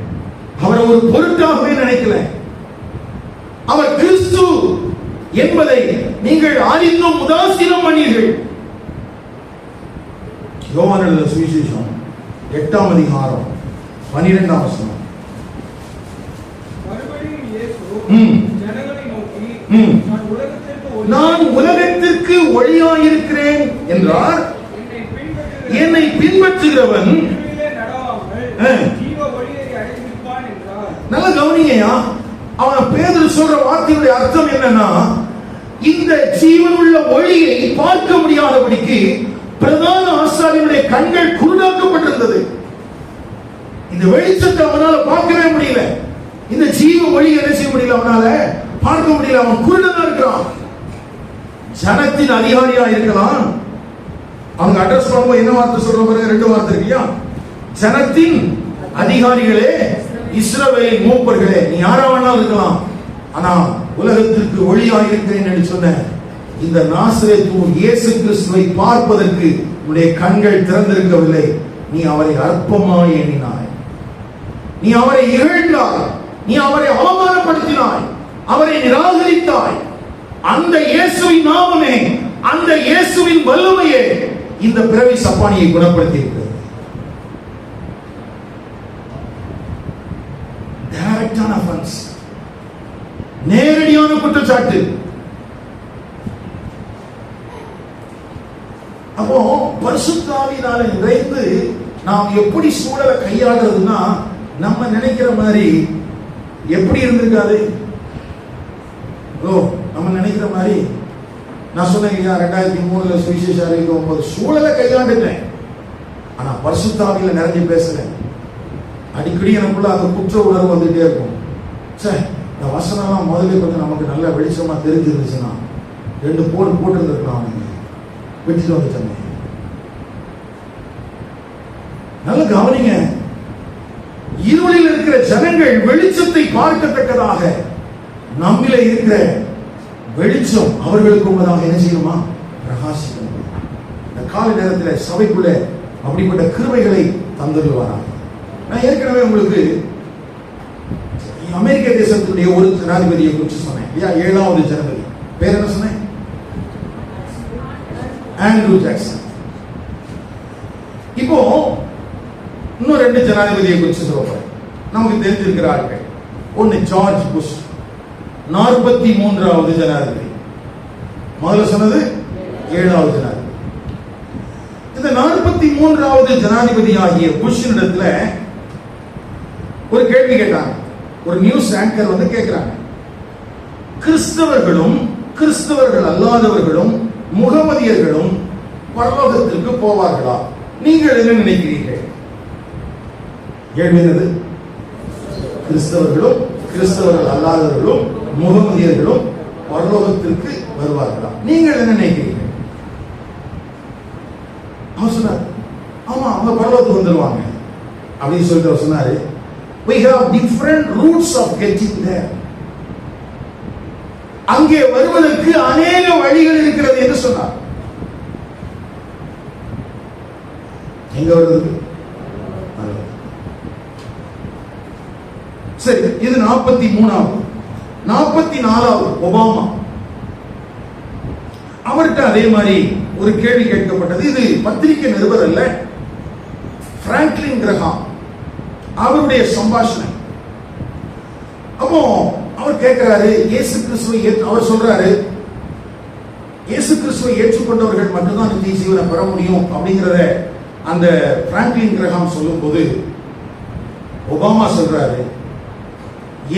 அவரை ஒரு பொருட்டாகவே நினைக்கல. அவர் கிறிஸ்து என்பதை நீங்கள் அறிந்தும் உதாசீனம் பண்ணீர்கள். யோவான் எழுதின சுவிசேஷம் 8ஆம் அதிகாரம் 12ஆம் வசனம். மறுபடியும் இயேசு ஜனங்களை நோக்கி, நான் உலகத்திற்கு ஒளியாயிருக்கிறேன் என்றார். என்னை பின்பற்றுகிறவன் ஜீவ ஒளியை அடைந்திருப்பான் என்றார். நல்ல கவனிங்கயா, அவன் பேதுரு சொல்ற வார்த்தையுடைய அர்த்தம் என்னன்னா, இந்த ஜீவனுள்ள ஒளியை பார்க்க முடியாதபடிக்கு பிரதான ஆசாரியனுடைய கண்கள் குருடாக்கப்பட்டிருந்தது. இந்த வெளிச்சத்தை அவனால பார்க்கவே முடியல. இந்த ஜீவ ஒளி என்ன செய்ய முடியல, அவனால பார்க்க முடியல. அவன் குருடனா இருக்கிறான். ஜனத்தின் அதிகாரியா இருக்கலாம். அவங்க அட்ரஸ் பண்ணும்போது என்ன வார்த்தை சொல்ற பாருங்க, 2 வார்த்தை இருக்கியா. ஜனத்தின் அதிகாரிகளே, இஸ்ரவேலின் மூப்பர்களே, நீ யாரா வேணாலும் இருக்கலாம். ஆனா உலகத்திற்கு ஒளியா இருக்கிறேன் என்று சொன்ன இந்த நாசரேத்து இயேசு கிறிஸ்துவை பார்ப்பதற்கு உன்னுடைய கண்கள் திறந்திருக்கவில்லை. நீ அவரை அற்பமாய் எண்ணினாய், நீ அவரை இகழ்ந்தாய், நீ அவரை அவமானப்படுத்தினாய், அவரை நிராகரித்தாய். அந்த இயேசுவின் நாமமே, அந்த இயேசுவின் வல்லமையே இந்த பிறவி சப்பானியை குணப்படுத்தி இருக்கிறது. டைரக்டான அஃபென்ஸ், நேரடியான குற்றச்சாட்டு. அப்போ பரிசுத்த ஆவியினால நிறைந்து நாம் எப்படி சூழலை கையாளுறதுன்னா, நம்ம நினைக்கிற மாதிரி எப்படி இருந்திருக்காது. நம்ம நினைக்கிற மாதிரி நான் சொன்னேன் 2003 சுவிசேஷ அறிவிக்கும் போது சூழலை கையாண்டுட்டேன். ஆனா பரிசுத்த ஆவியில நிறைஞ்சு பேசுறேன். அடிக்கடி எனக்குள்ள அந்த குற்ற உணர்வு வந்துட்டே இருக்கும். சார், இந்த வசனம்லாம் முதல்ல கொஞ்சம் நமக்கு நல்ல வெளிச்சமா தெரிஞ்சிருந்துச்சுன்னா 2 போட்டு இருந்திருக்கலாம். அவனுங்க விட்டுட்டு வந்துட்டாங்க. நல்ல கவனிங்க, இருளில் இருக்கிற ஜனங்கள் வெளிச்சத்தை பார்க்கத்தக்கதாக நம்மிலே இருக்கிற வெளிச்சம் அவர்களுக்கு உள்ளதாக என்ன செய்யணுமா, பிரகாசிக்கணும். இந்த கால நேரத்தில் சபைக்குள்ள அப்படிப்பட்ட கிருபைகளை தந்துடுவாராங்க. நான் ஏற்கனவே உங்களுக்கு அமெரிக்க தேசத்துடைய ஒரு ஜனாதிபதியை குறித்து சொன்னேன் இல்லையா, 7வது ஜனாதிபதி பேர் என்ன சொன்னேன், ஆண்ட்ரூ ஜாக்சன். இப்போ இன்னும் 2 ஜனாதிபதியை குறித்து சொல்றேன். நமக்கு தெரிஞ்சிருக்கிற ஆட்கள். ஒன்னு ஜார்ஜ் புஷ், 43வது ஜனாதிபதி. முதல்ல சொன்னது 7வது ஜனாதிபதி. இந்த 43வது ஜனாதிபதி ஆகிய புஷ்னிடத்துல ஒரு கேள்வி கேட்டாங்க. ஒரு நியூஸ் ஆங்கர் வந்து கேட்கிறாங்க, கிறிஸ்தவர்களும் கிறிஸ்தவர்கள் அல்லாதவர்களும் முகமதியர்களும் பரலோகத்திற்கு போவார்களா, நீங்கள் என்ன நினைக்கிறீர்கள்? கேள்வி என்னது? கிறிஸ்தவர்களும் கிறிஸ்தவர்கள் அல்லாதவர்களும் முகமதியர்களும் பரலோகத்திற்கு வருவார்களா, நீங்கள் என்ன நினைக்கிறீர்கள்? அவர் சொன்னார், ஆமா அவங்க பரலோகத்துக்கு வந்துருவாங்க அப்படின்னு சொல்லிட்டு அவர் சொன்னாரு, we have different routes of getting there. அங்கே வருவதற்கு அநேக வழிகள் இருக்கிறது என்று சொன்னார். எங்க வருவது? சரி, இது 43வது. 44வது ஒபாமா. அவர்கிட்ட அதே மாதிரி ஒரு கேள்வி கேட்கப்பட்டது. இது பத்திரிகை நிருபர் அல்ல, பிராங்க்லின் கிரஹாம் அவருடைய சம்பாஷணை. அப்போ அவர் கேட்கிறாரு, இயேசு கிறிஸ்துவை அவர் சொல்றாரு, இயேசு கிறிஸ்துவை ஏற்றுக்கொண்டவர்கள் மட்டும்தான் நித்திய ஜீவனை பெற முடியும் அப்படிங்கிறத அந்த பிராங்க்லின் கிரஹாம் சொல்லும் போது ஒபாமா சொல்றாரு,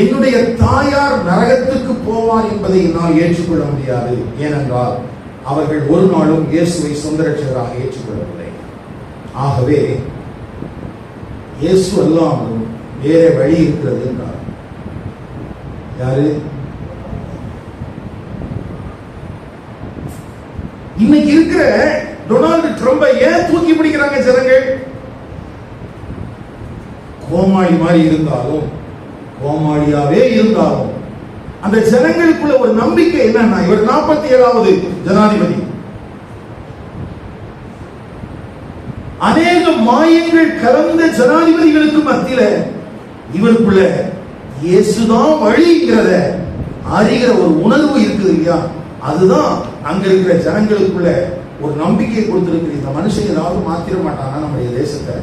என்னுடைய தாயார் நரகத்துக்கு போவார் என்பதை என்னால் ஏற்றுக்கொள்ள முடியாது. ஏனென்றால் அவர்கள் ஒரு நாளும் இயேசுவை சொந்த ரட்சகராக ஏற்றுக்கொள்ளவில்லை. ஆகவே இயேசு அல்லாமல் வேற வழி இருக்கிறது என்றார். யாரு? இன்னைக்கு இருக்கிற டொனால்டு ட்ரம்பை ஏன் தூக்கி பிடிக்கிறாங்க ஜனங்கள்? கோமாளி மாதிரி இருந்தாலும், கோமாளியாவே இருந்தாலும் அந்த ஜனங்களுக்குள்ள ஒரு நம்பிக்கை என்னன்னா, இவர் 47வது ஜனாதிபதி. அநேக மாயங்கள் கலந்த ஜனாதிபதிகளுக்கு மத்தியில இவருக்குள்ள இயேசுதான் வழிங்கிறத அறிகிற ஒரு உணர்வு இருக்குது இல்லையா, அதுதான் அங்க இருக்கிற ஜனங்களுக்குள்ள ஒரு நம்பிக்கை கொடுத்திருக்கு. இந்த மனுஷன் ஏதாவது மாத்திர மாட்டானா நம்முடைய தேசத்தை?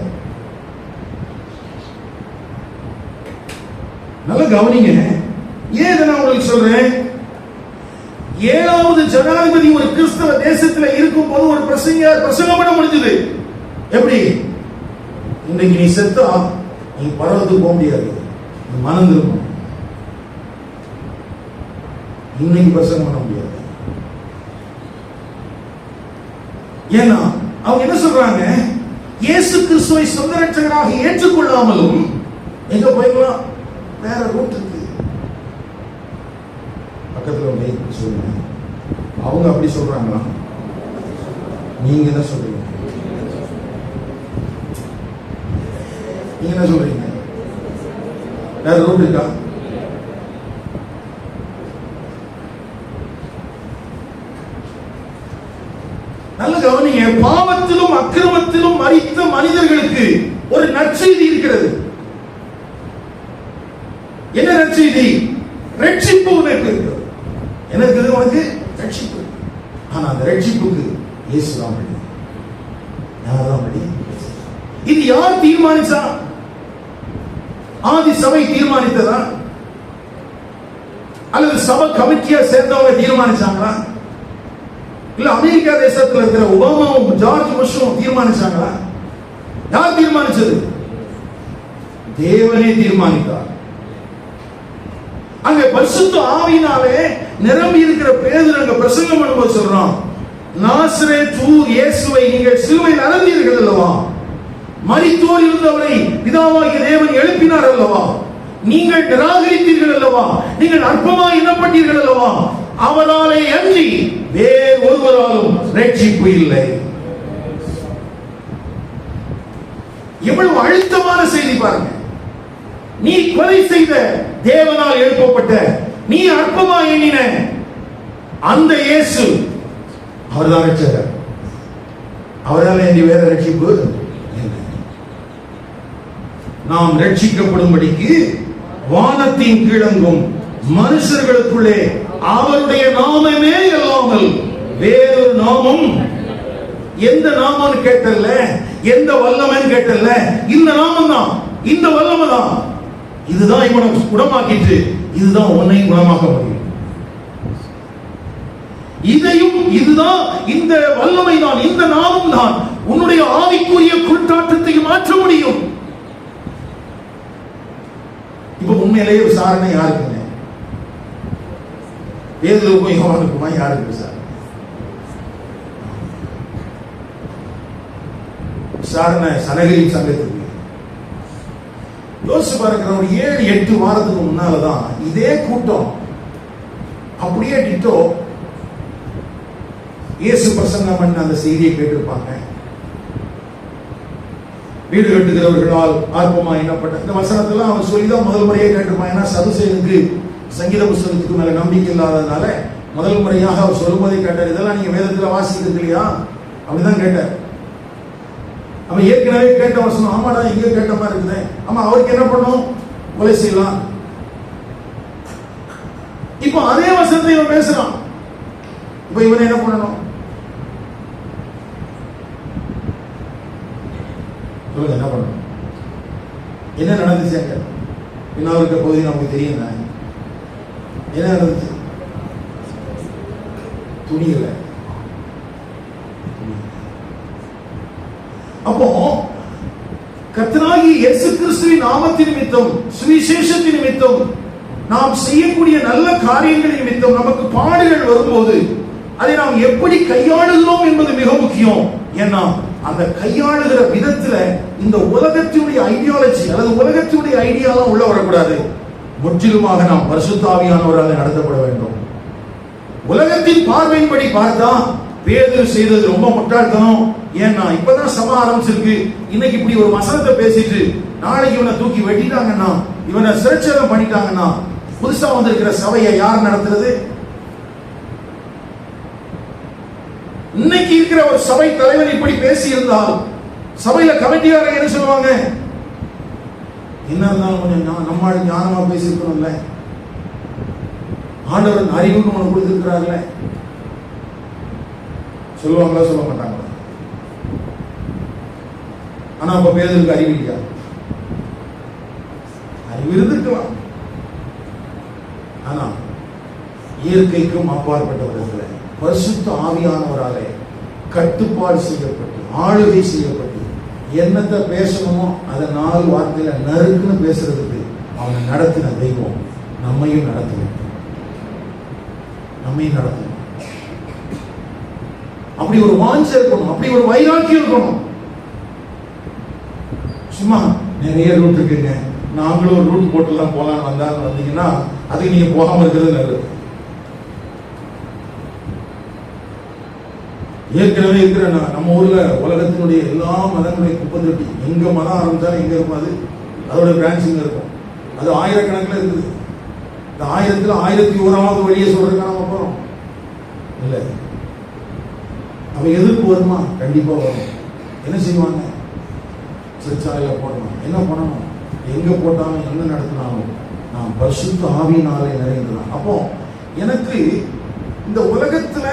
நல்ல கவனிங்க. ஏன் இதை நான் உங்களுக்கு சொல்றேன்? 7வது ஜனாதிபதி ஒரு கிறிஸ்தவ தேசத்துல இருக்கும் போது ஒரு பிரசங்கம் பண்ண முடிஞ்சது. எப்படி? இன்னைக்கு நீ செத்தா நீ பரவத்துக்கு போக முடியாது, நீ மனம் திரும்பணும். இன்னைக்கு பிரசங்கம் பண்ண முடியாது. ஏன்னா அவங்க என்ன சொல்றாங்க? இயேசு கிறிஸ்துவை சொந்த ரட்சகராக ஏற்றுக்கொள்ளாமலும் எங்க போய்க்கலாம், வேற ரூட் இருக்கு. பக்கத்துல வந்து சொல்லுங்க, அவங்க அப்படி சொல்றாங்களா? நீங்க என்ன சொல்றீங்க? நீங்க என்ன சொல்றீங்க? வேற ரூட் இருக்கா? நல்ல கவனிங்க. பாவத்திலும் அக்கிரமத்திலும் மரித்த மனிதர்களுக்கு ஒரு நற்செய்தி இருக்கிறது. என்ன நற்செய்தி? ரட்சிப்பு உனக்கு இருக்கிறது. எனக்கு உனக்கு ரட்சிப்பு. ஆனா அந்த ரட்சிப்புக்கு இயேசு தான் வழி. யார் தான் வழி? இது யார் தீர்மானிச்சா? ஆதி சபை தீர்மானித்ததா அல்லது சபை கமிட்டியா சேர்ந்தவங்க தீர்மானிச்சாங்களா? இல்ல அமெரிக்கா தேசத்துல இருக்கிற ஒபாமாவும் ஜார்ஜ் புஷும் தீர்மானிச்சாங்களா? யார் தீர்மானிச்சது? தேவனே தீர்மானித்தார். அங்க பரிசுத்த ஆவியினாலே நிரம்பி இருக்கிற பேதுரு அங்க பிரசங்கம் பண்ணும்போது சொல்றான், நாசரேத் ஊர் இயேசுவை நீங்கள் சிலுவையில் அறைந்தீர்கள் அல்லவா, மரித்தோர் இருந்தவரை பிதாவாகிய தேவன் எழுப்பினார் அல்லவா, நீங்கள் நிராகரித்தீர்கள் அல்லவா, நீங்கள் அற்பமாய் எண்ணப்பட்டீர்கள் அல்லவா, அவராலே அன்றி வேறு ஒருவராலும் ரட்சிப்பு இல்லை. எவ்வளவு அழுத்தமான செய்தி பாருங்க. நீ கொலை செய்த தேவனால் எழுப்பப்பட்ட, நீ அற்பமா எண்ணின அந்த இயேசு அவர்தான் ரட்சகர். அவரால் இன்றி வேற ரட்சிப்பு இல்லை. நாம் ரட்சிக்கப்படும்படிக்கு வானத்தின் கீழங்கும் மனுஷர்களுக்குள்ளே அவருடைய நாமமே இல்லாமல் வேறொரு நாமம். எந்த நாமம் கேட்டல்ல, எந்த வல்லமன் கேட்டல்ல, இந்த நாமம் தான், இந்த வல்லமை தான். இதுதான் இவனை குணமாக்கிட்டு, இதுதான் உன்னையும் குணமாக்க முடியும். இதையும் இதுதான், இந்த வல்லமை தான், இந்த நாமம் தான் உன்னுடைய ஆவிக்குரிய குற்றாட்டத்தை மாற்ற முடியும். இப்ப உண்மையிலேயே விசாரணை யாருக்குங்க? பேதுருவுக்கும் யோவானுக்குமா யாருக்கு விசாரணை? விசாரணை சனகரின் சங்கத்துக்கு. யோசிச்சு பாருங்க, ஒரு 7-8 வாரத்துக்கு முன்னாலதான் இதே கூட்டம் அப்படியே டிட்டோ இயேசு பிரசங்கம் பண்ண அந்த செய்தியை கேட்டிருப்பாங்க. வீடு கட்டுகிறவர்களால் ஆர்வமா எண்ணப்பட்ட இந்த வசனத்தெல்லாம் அவன் சொல்லிதான் முதல் முறையே கேட்டிருப்பான். ஏன்னா சதுசேயனுக்கு சங்கீத புஸ்தகத்துக்கு மேல நம்பிக்கை இல்லாததுனால முதல் முறையாக அவர் சொல்லும்போதே கேட்டார், இதெல்லாம் நீங்க வேதத்துல வாசிக்கிறது இல்லையா அப்படிதான் கேட்டார். அவன் ஏற்கனவே கேட்ட வசனம், ஆமாடா இங்க கேட்ட மாதிரி இருக்குது. ஆமா, அவருக்கு என்ன பண்ணும்? கொலை செய்யலாம். இப்போ அதே வசனத்தை இவன் பேசுறான். இப்ப இவன் என்ன பண்ணணும்? சொல்லுங்க, என்ன பண்ணணும்? என்ன நடந்துச்சு அங்க? இன்னும் இருக்க பகுதி நமக்கு தெரியும். என்ன நடந்துச்சு? துணியல. அப்போ கர்த்தராகிய இயேசு கிறிஸ்துவின் நாமத்தின் நிமித்தம், சுவிசேஷத்தின் நிமித்தம், நாம் செய்யக்கூடிய நல்ல காரியங்களின் நிமித்தம் நமக்கு பாடுகள் வரும்போது அதை நாம் எப்படி கையாளுகிறோம் என்பது மிக முக்கியம். ஏன்னா அந்த கையாளுகிற விதத்துல இந்த உலகத்தினுடைய ஐடியாலஜி அல்லது உலகத்தினுடைய ஐடியாலாம் உள்ள வரக்கூடாது. முற்றிலுமாக நாம் பரிசுத்த ஆவியானவரால் நடத்தப்பட வேண்டும். உலகத்தின் பார்வையின்படி பார்த்தா பேதுரு செய்தது ரொம்ப முட்டாள்தனம். ஏன்னா இப்பதான் சபை ஆரம்பிச்சிருக்கு. இன்னைக்கு இப்படி ஒரு வசனத்தை பேசிட்டு நாளைக்கு இவனை தூக்கி வெட்டிட்டாங்கன்னா, இவனை சிறைச்சேதம் பண்ணிட்டாங்கன்னா, புதுசா வந்திருக்கிற சபையை யார் நடத்துறது? இன்னைக்கு இருக்கிற ஒரு சபை தலைவர் இப்படி பேசி இருந்தால் சபையில கமிட்டியாரங்க என்ன சொல்லுவாங்க? என்ன இருந்தாலும் கொஞ்சம் நம்மால் ஞானமா பேசியிருக்கணும்ல, ஆண்டவர் அறிவுக்கு உனக்கு கொடுத்திருக்கிறார்ல, சொல்லுவாங்களா சொல்ல மாட்டாங்களா? ஆனா அப்ப பேதருக்கு அறிவு இல்லையா? அறிவு இருந்திருக்கலாம். ஆனா இயற்கைக்கும் அப்பாற்பட்டவர்கள் பரிசுத்த ஆவியானவராலே கட்டுப்பாடு செய்யப்பட்டு ஆளுகை செய்யப்பட்டு என்னத்தை பேசணுமோ அதை 4 வார்த்தையில நறுக்குன்னு பேசுறதுக்கு அவனை நடத்தின தெய்வம் நம்மையும் நடத்தும். அப்படி ஒரு வாஞ்சை இருக்கணும், அப்படி ஒரு வைராக்கியம் இருக்கணும். சும்மா நிறைய ரூட் இருக்குங்க, நாங்களும் ஒரு ரூட் போட்டுலாம் போலாம் வந்தீங்கன்னா அதுக்கு நீங்க போகாம இருக்கிறது நல்லது. ஏற்கனவே இருக்கிற நம்ம ஊர்ல உலகத்தினுடைய எல்லா மதங்களையும் குப்பத்தொட்டி, எங்க மதம் ஆரம்பிச்சாலும் எங்க இருக்கும் அதோட பிரான்ச்சிங் இருக்கும். அது ஆயிரக்கணக்கில் இருக்குது. இந்த 1000ல் 1001வது வழியை சொல்றதுக்காக நம்ம போறோம் இல்ல. அவ எதிர்ப்பு வருமா? கண்டிப்பா வரும். என்ன செய்வாங்க? சிறைச்சாலையில போடணும். என்ன பண்ணணும்? எங்க போட்டாலும் என்ன நடத்தினாலும் நான் பரிசுத்த ஆவியினாலே நிறைந்ததான். அப்போ எனக்கு இந்த உலகத்துல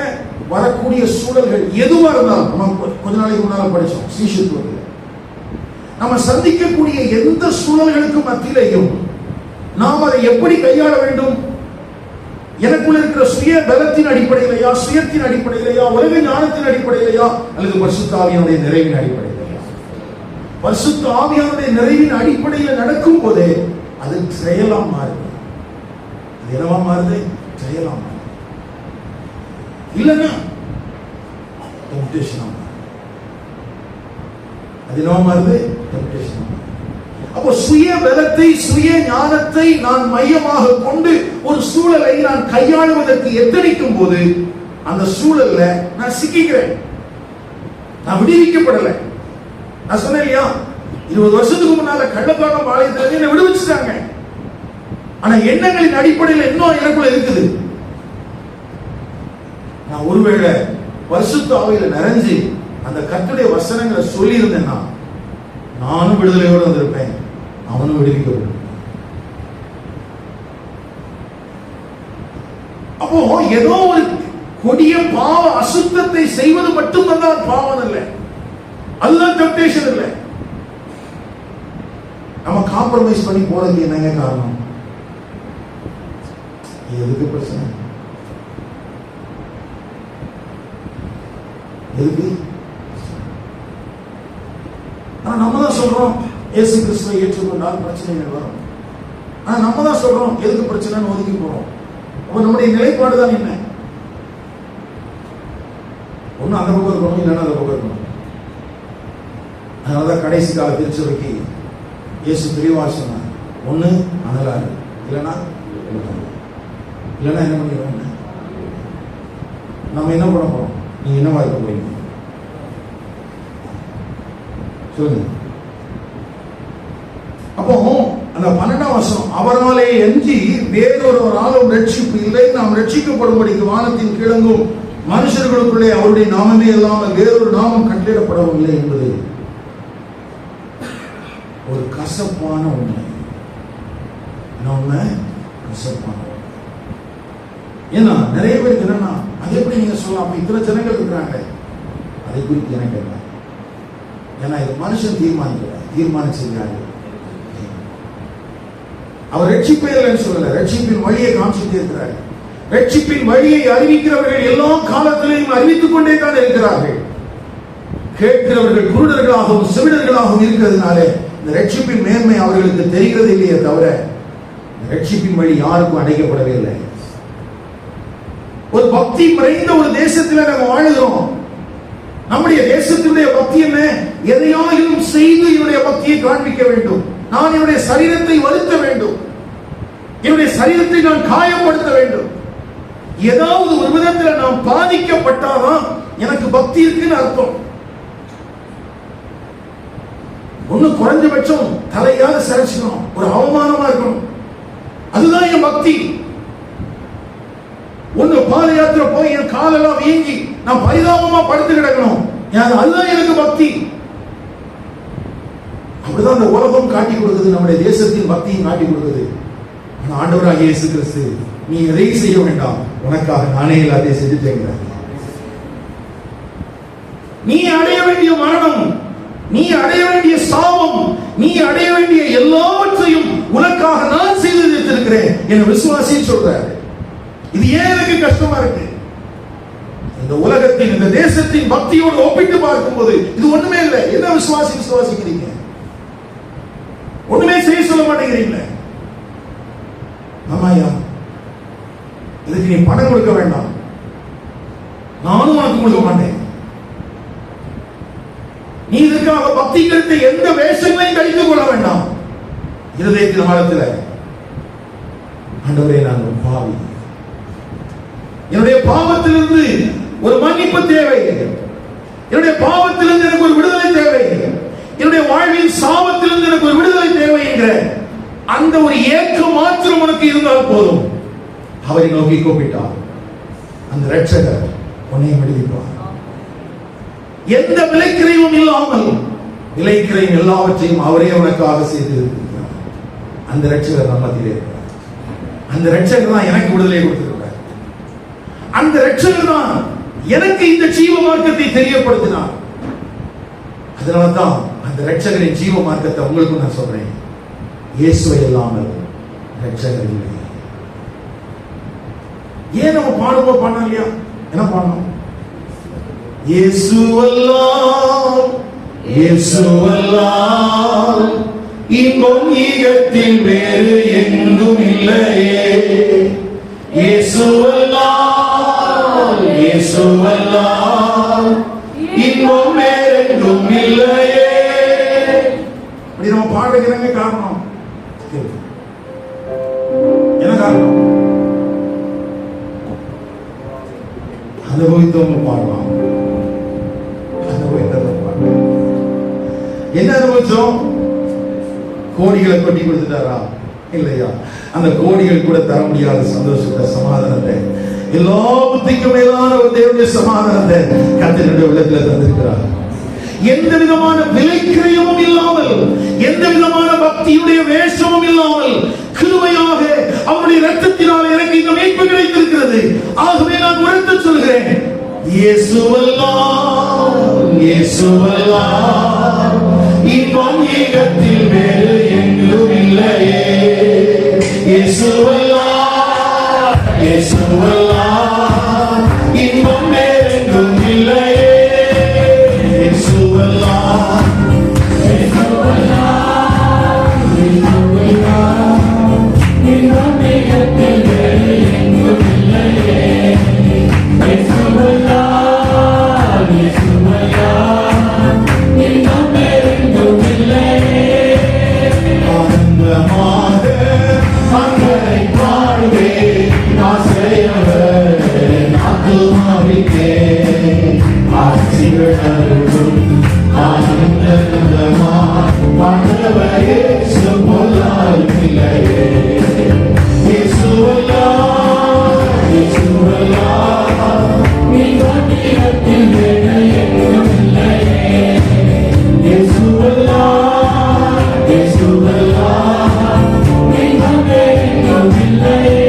வரக்கூடிய சூழல்கள் எதுவா இருந்தாலும், நம்ம கொஞ்ச நாளைக்கு முன்னால படிச்சோம் சீஷத்துவத்தில், நம்ம சந்திக்கக்கூடிய எந்த சூழல்களுக்கு மத்தியிலையும் நாம் அதை எப்படி கையாள வேண்டும்? எனக்குள்ள இருக்கிற சுய பலத்தின் அடிப்படையிலையா, சுயத்தின் அடிப்படையிலையா, உலக ஞானத்தின் அடிப்படையிலையா, அல்லது பரிசுத்த ஆவியானுடைய நிறைவின் அடிப்படையிலையா? பரிசுத்த ஆவியானுடைய நிறைவின் அடிப்படையில் நடக்கும் போதே அது செயலா மாறுது. அது என்னவா மாறுது? செயலா மாறுது. இல்லைன்னா டெம்ப்டேஷனா மாறுது. அது என்னவா மாறுது? டெம்ப்டேஷனா மாறுது. அப்போ சுய பலத்தை, சுய ஞானத்தை நான் மையமாக கொண்டு ஒரு சூழலை நான் கையாளுவதற்கு எத்தனிக்கும் போது அந்த சூழல்ல நான் சிக்கிக்கிறேன், நான் விடுவிக்கப்படல. நான் சொன்னேன் இல்லையா, 20 வருஷத்துக்கு முன்னால கள்ளப்பாக்கம் பாளையத்துல என்ன விடுவிச்சுட்டாங்க. ஆனா எண்ணங்களின் அடிப்படையில் இன்னும் எனக்குள்ள இருக்குது. நான் ஒருவேளை பரிசுத்த ஆவியில நிறைஞ்சு அந்த கர்த்தருடைய வசனங்களை சொல்லி இருந்தேன்னா நானும் விடுதலையோடு வந்திருப்பேன், அவனும் விடுவிக்கப்படும். அப்போ ஏதோ ஒரு கொடிய பாவ அசுத்தத்தை செய்வது மட்டும்தான் பாவம் இல்லை, அதுதான் டெம்ப்டேஷன் இல்லை. நம்ம காம்ப்ரமைஸ் பண்ணி போறதுக்கு என்னங்க காரணம்? எதுக்கு பிரச்சனை? எதுக்கு? ஆனா நம்ம தான் சொல்றோம் இயேசு கிறிஸ்துவை ஏற்றுக்கொண்டால் பிரச்சனைகள் வரும். ஆனா நம்ம தான் சொல்றோம் எதுக்கு பிரச்சனைன்னு ஒதுக்கி போறோம். அப்ப நம்முடைய நிலைப்பாடு தான் என்ன? ஒண்ணு அந்த பக்கம் இருக்கணும், இல்லைன்னா அந்த பக்கம் இருக்கணும். அதனாலதான் கடைசி கால திருச்சபைக்கு இயேசு தெளிவா சொன்னார், ஒண்ணு அனலாரு, இல்லைன்னா என்ன பண்ணிடுவோம்? நம்ம என்ன பண்ண போறோம்? நீங்க என்னவா இருக்க போறீங்க சொல்லுங்க. அப்போ அந்த 12ஆம் வசனம், அவராலே எஞ்சி வேறொருவராலும் ரட்சிப்பு இல்லை, நாம் ரட்சிக்கப்படும்படிக்கு வானத்தின் கிழங்கும் மனுஷர்களுக்குள்ளே அவருடைய நாமமே இல்லாமல் வேறொரு நாமம் கட்டளிடப்படவில்லை என்பது ஒரு கசப்பான உண்மை. கசப்பான. ஏன்னா நிறைய பேருக்கு என்னன்னா, அது எப்படி நீங்க சொல்லலாம், இத்தனை ஜனங்கள் இருக்கிறாங்க, அதை குறித்து எனக்கு என்ன? ஏன்னா இது மனுஷன் தீர்மானிச்சிருக்காரு. அவர் ரட்சிப்பையில் சொல்லல, ரட்சிப்பின் வழியை காமிச்சுட்டே இருக்கிறார். ரட்சிப்பின் வழியை அறிவிக்கிறவர்கள் எல்லா காலத்திலையும் அறிவித்துக் கொண்டே தான் இருக்கிறார்கள். கேட்கிறவர்கள் குருடர்களாகவும் செவிடர்களாகவும் இருக்கிறதுனாலே இந்த ரட்சிப்பின் மேன்மை அவர்களுக்கு தெரிகிறது இல்லையே தவிர ரட்சிப்பின் வழி யாருக்கும் அடைக்கப்படவே இல்லை. ஒரு பக்தி மறைந்த ஒரு தேசத்தில் நம்ம வாழ்கிறோம். நம்முடைய தேசத்தினுடைய பக்தி என்ன? எதையாயிலும் செய்து என்னுடைய பக்தியை காண்பிக்க வேண்டும், நான் என்னுடைய சரீரத்தை வருத்த வேண்டும், என்னுடைய சரீரத்தை நான் காயப்படுத்த வேண்டும். ஏதாவது ஒரு விதத்தில் நாம் பாதிக்கப்பட்டாதான் எனக்கு பக்தி இருக்குன்னு அர்த்தம். ஒண்ணு குறைஞ்சபட்சம் தலையாத சிறைச்சிக்கணும், ஒரு அவமானமா இருக்கணும், அதுதான் என் பக்தி. ஒண்ணு பாத யாத்திரை போய் என் காலெல்லாம் வீங்கி நான் பரிதாபமா படுத்து கிடக்கணும், அதுதான் எனக்கு பக்தி. அப்படிதான் அந்த உலகம் காட்டி கொடுக்குது, நம்முடைய தேசத்தின் பக்தியும் காட்டி கொடுக்குது. ஆனா ஆண்டவராகிய இயேசு கிறிஸ்து, நீ எதையும் செய்ய வேண்டாம், உனக்காக நானே எல்லாத்தையும் செஞ்சுட்டேங்கிறார். நீ அடைய வேண்டிய மரணம், நீ அடைய வேண்டிய சாபம், நீ அடைய வேண்டிய எல்லாவற்றையும் உனக்காக நான் செய்து வைத்திருக்கிறேன். என் விசுவாசின்னு சொல்றாரு. இது ஏன் எனக்கு கஷ்டமா இருக்கு? இந்த உலகத்தின் இந்த தேசத்தின் பக்தியோடு ஒப்பிட்டு பார்க்கும்போது இது ஒண்ணுமே இல்லை. என்ன விசுவாசிக்கிறீங்க? ஒண்ணுமே செய்ய சொல்ல மாட்டேங்கிறீங்களே. ஆமாயா, இதுக்கு நீ பணம் கொடுக்க வேண்டாம், நானும் உனக்கு கொடுக்க மாட்டேன். நீ இதற்காக பக்தி கருத்தை எந்த வேஷங்களையும் கழித்துக் கொள்ள வேண்டாம். இருதயத்தின் ஆழத்தில், ஆண்டவரே நான் ஒரு பாவி, என்னுடைய பாவத்திலிருந்து ஒரு மன்னிப்பு தேவை, என்னுடைய பாவத்திலிருந்து எனக்கு ஒரு விடுதலை தேவை, என்னுடைய வாழ்வின் சாபத்திலிருந்து எனக்கு ஒரு விடுதலை தேவை என்கிற அந்த ஒரு ஏக்கம் மாத்திரம் உனக்கு இருந்தால் போதும். அவரை நோக்கி கூப்பிட்டார், அந்த இரட்சகர் உன்னை விடுவிப்பார். எந்த விலைக்கிரையும் இல்லாமல், விலைக்கிரையும் எல்லாவற்றையும் அவரே உனக்காக செய்து இருக்கிறார். அந்த இரட்சகர் நம்ம மத்தியிலே இருக்கிறார். அந்த இரட்சகர் தான் எனக்கு விடுதலை கொடுத்திருக்கிறார். அந்த இரட்சகர் தான் எனக்கு இந்த ஜீவ மார்க்கத்தை தெரியப்படுத்தினார். அதனால்தான் அந்த இரட்சகரின் ஜீவ மார்க்கத்தை உங்களுக்கு நான் சொல்றேன். இயேசுவை இல்லாமல் இரட்சகர் இல்லை. ஏன் நம்ம பாடுவோம்? பாடணும் இல்லையா? என்ன பாடணும்? இயேசுவல்லால், இயேசுவல்லால் இன்பம் ஈகத்தில் வேறு எங்கும் இல்லையே. இயேசுவல்லால், இயேசுவல்லால் இன்பம் வேறெங்கும் இல்லையே. அப்படி நம்ம பாடுகிறங்க காரணம் என்ன? காரணம் அனுபவித்தவங்க பாடலாம். என்ன அனுபவிச்சோம்? கோடிகளை கொட்டி கொடுத்துட்டாரா? இல்லையா? அந்த கோடிகள் கூட தர முடியாத சந்தோஷத்தை, சமாதானத்தை, எல்லா புத்திக்கும் மேலான ஒரு தேவனுடைய சமாதானத்தை கர்த்தருடைய உள்ளத்தில் தந்திருக்கிறார். எந்த விதமான விலைக்கிரயமும் இல்லாமல், எந்த விதமான பக்தியுடைய வேஷமும் இல்லாமல் கிருபையாக அவருடைய இரத்தத்தினால் எனக்கு இந்த மீட்பு கிடைத்திருக்கிறது. ஆகவே நான் உரத்து சொல்கிறேன், இயேசுவல்லால், இயேசுவல்லால் இன்பம் ஈகத்தில் வேறு எங்கும் இல்லையே. இயேசுவல்லால், இயேசுவல்லால் இன்பம் வேறெங்கும் இல்லையே. இயேசுவல்லால், இயேசுவல்லால் இன்பம் ஈகத்தில் வேறு எங்கும் இல்லையே. இயேசுவல்லால், இயேசுவல்லால் இன்பம் வேறெங்கும் இல்லையே. ஆனந்தமாக அங்கரை பாடுவே ஆசையவர் ஆத்துமாவிக்கே ஆட்சிகள் அருளும் ஆனந்தமா ஆண்டவரே சுபலால் பிள்ளையே. இயேசுவல்லால், இயேசுவல்லால் இன்பம் ஈகத்தில் வேறு எங்கும் இல்லையே. இயேசுவல்லால், இயேசுவல்லால் இன்பம் வேறெங்கும் இல்லையே.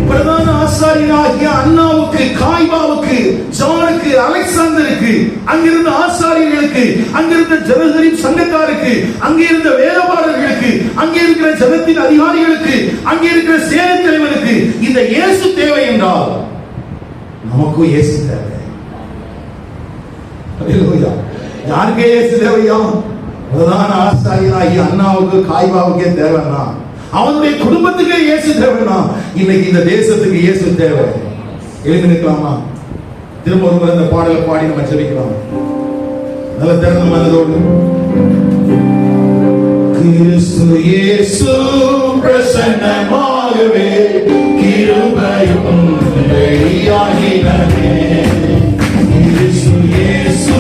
பிரதான ஆசாரியனாகிய அன்னாவுக்கு, காய்பாவுக்கு, ஜானுக்கு, அலெக்சாந்தருக்கு, அங்கிருந்த ஆசாரியர்களுக்கு, அங்கிருந்த ஜனசரின் சங்கத்தாருக்கு, அங்கே இருந்த வேதபாரர்களுக்கு, அங்கே இருக்கிற ஜனத்தின் அதிகாரிகளுக்கு, அங்கே இருக்கிற சேனை தலைவருக்கு இந்த இயேசு தேவை என்றால் நமக்கும் இயேசு தேவை. அல்லேலூயா. யாருக்கே இயேசு தேவையா? பிரதான ஆசாரியனாகிய அன்னாவுக்கு, காய்பாவுக்கே தேவைன்னா, அவனுடைய குடும்பத்துக்கே இயேசு தேவைன்னா, இன்னைக்கு இந்த தேசத்துக்கு இயேசு தேவை. எழுந்து நிற்கலாமா? திரும்ப ஒரு முறை இந்த பாடலை பாடி நம்ம ஜெபிக்கலாம். நல்ல திறந்த மனதோடு. கிறிஸ்து இயேசு பிரசன்னமாகவே கிருபையும் வெளியாகினதே. கிறிஸ்து இயேசு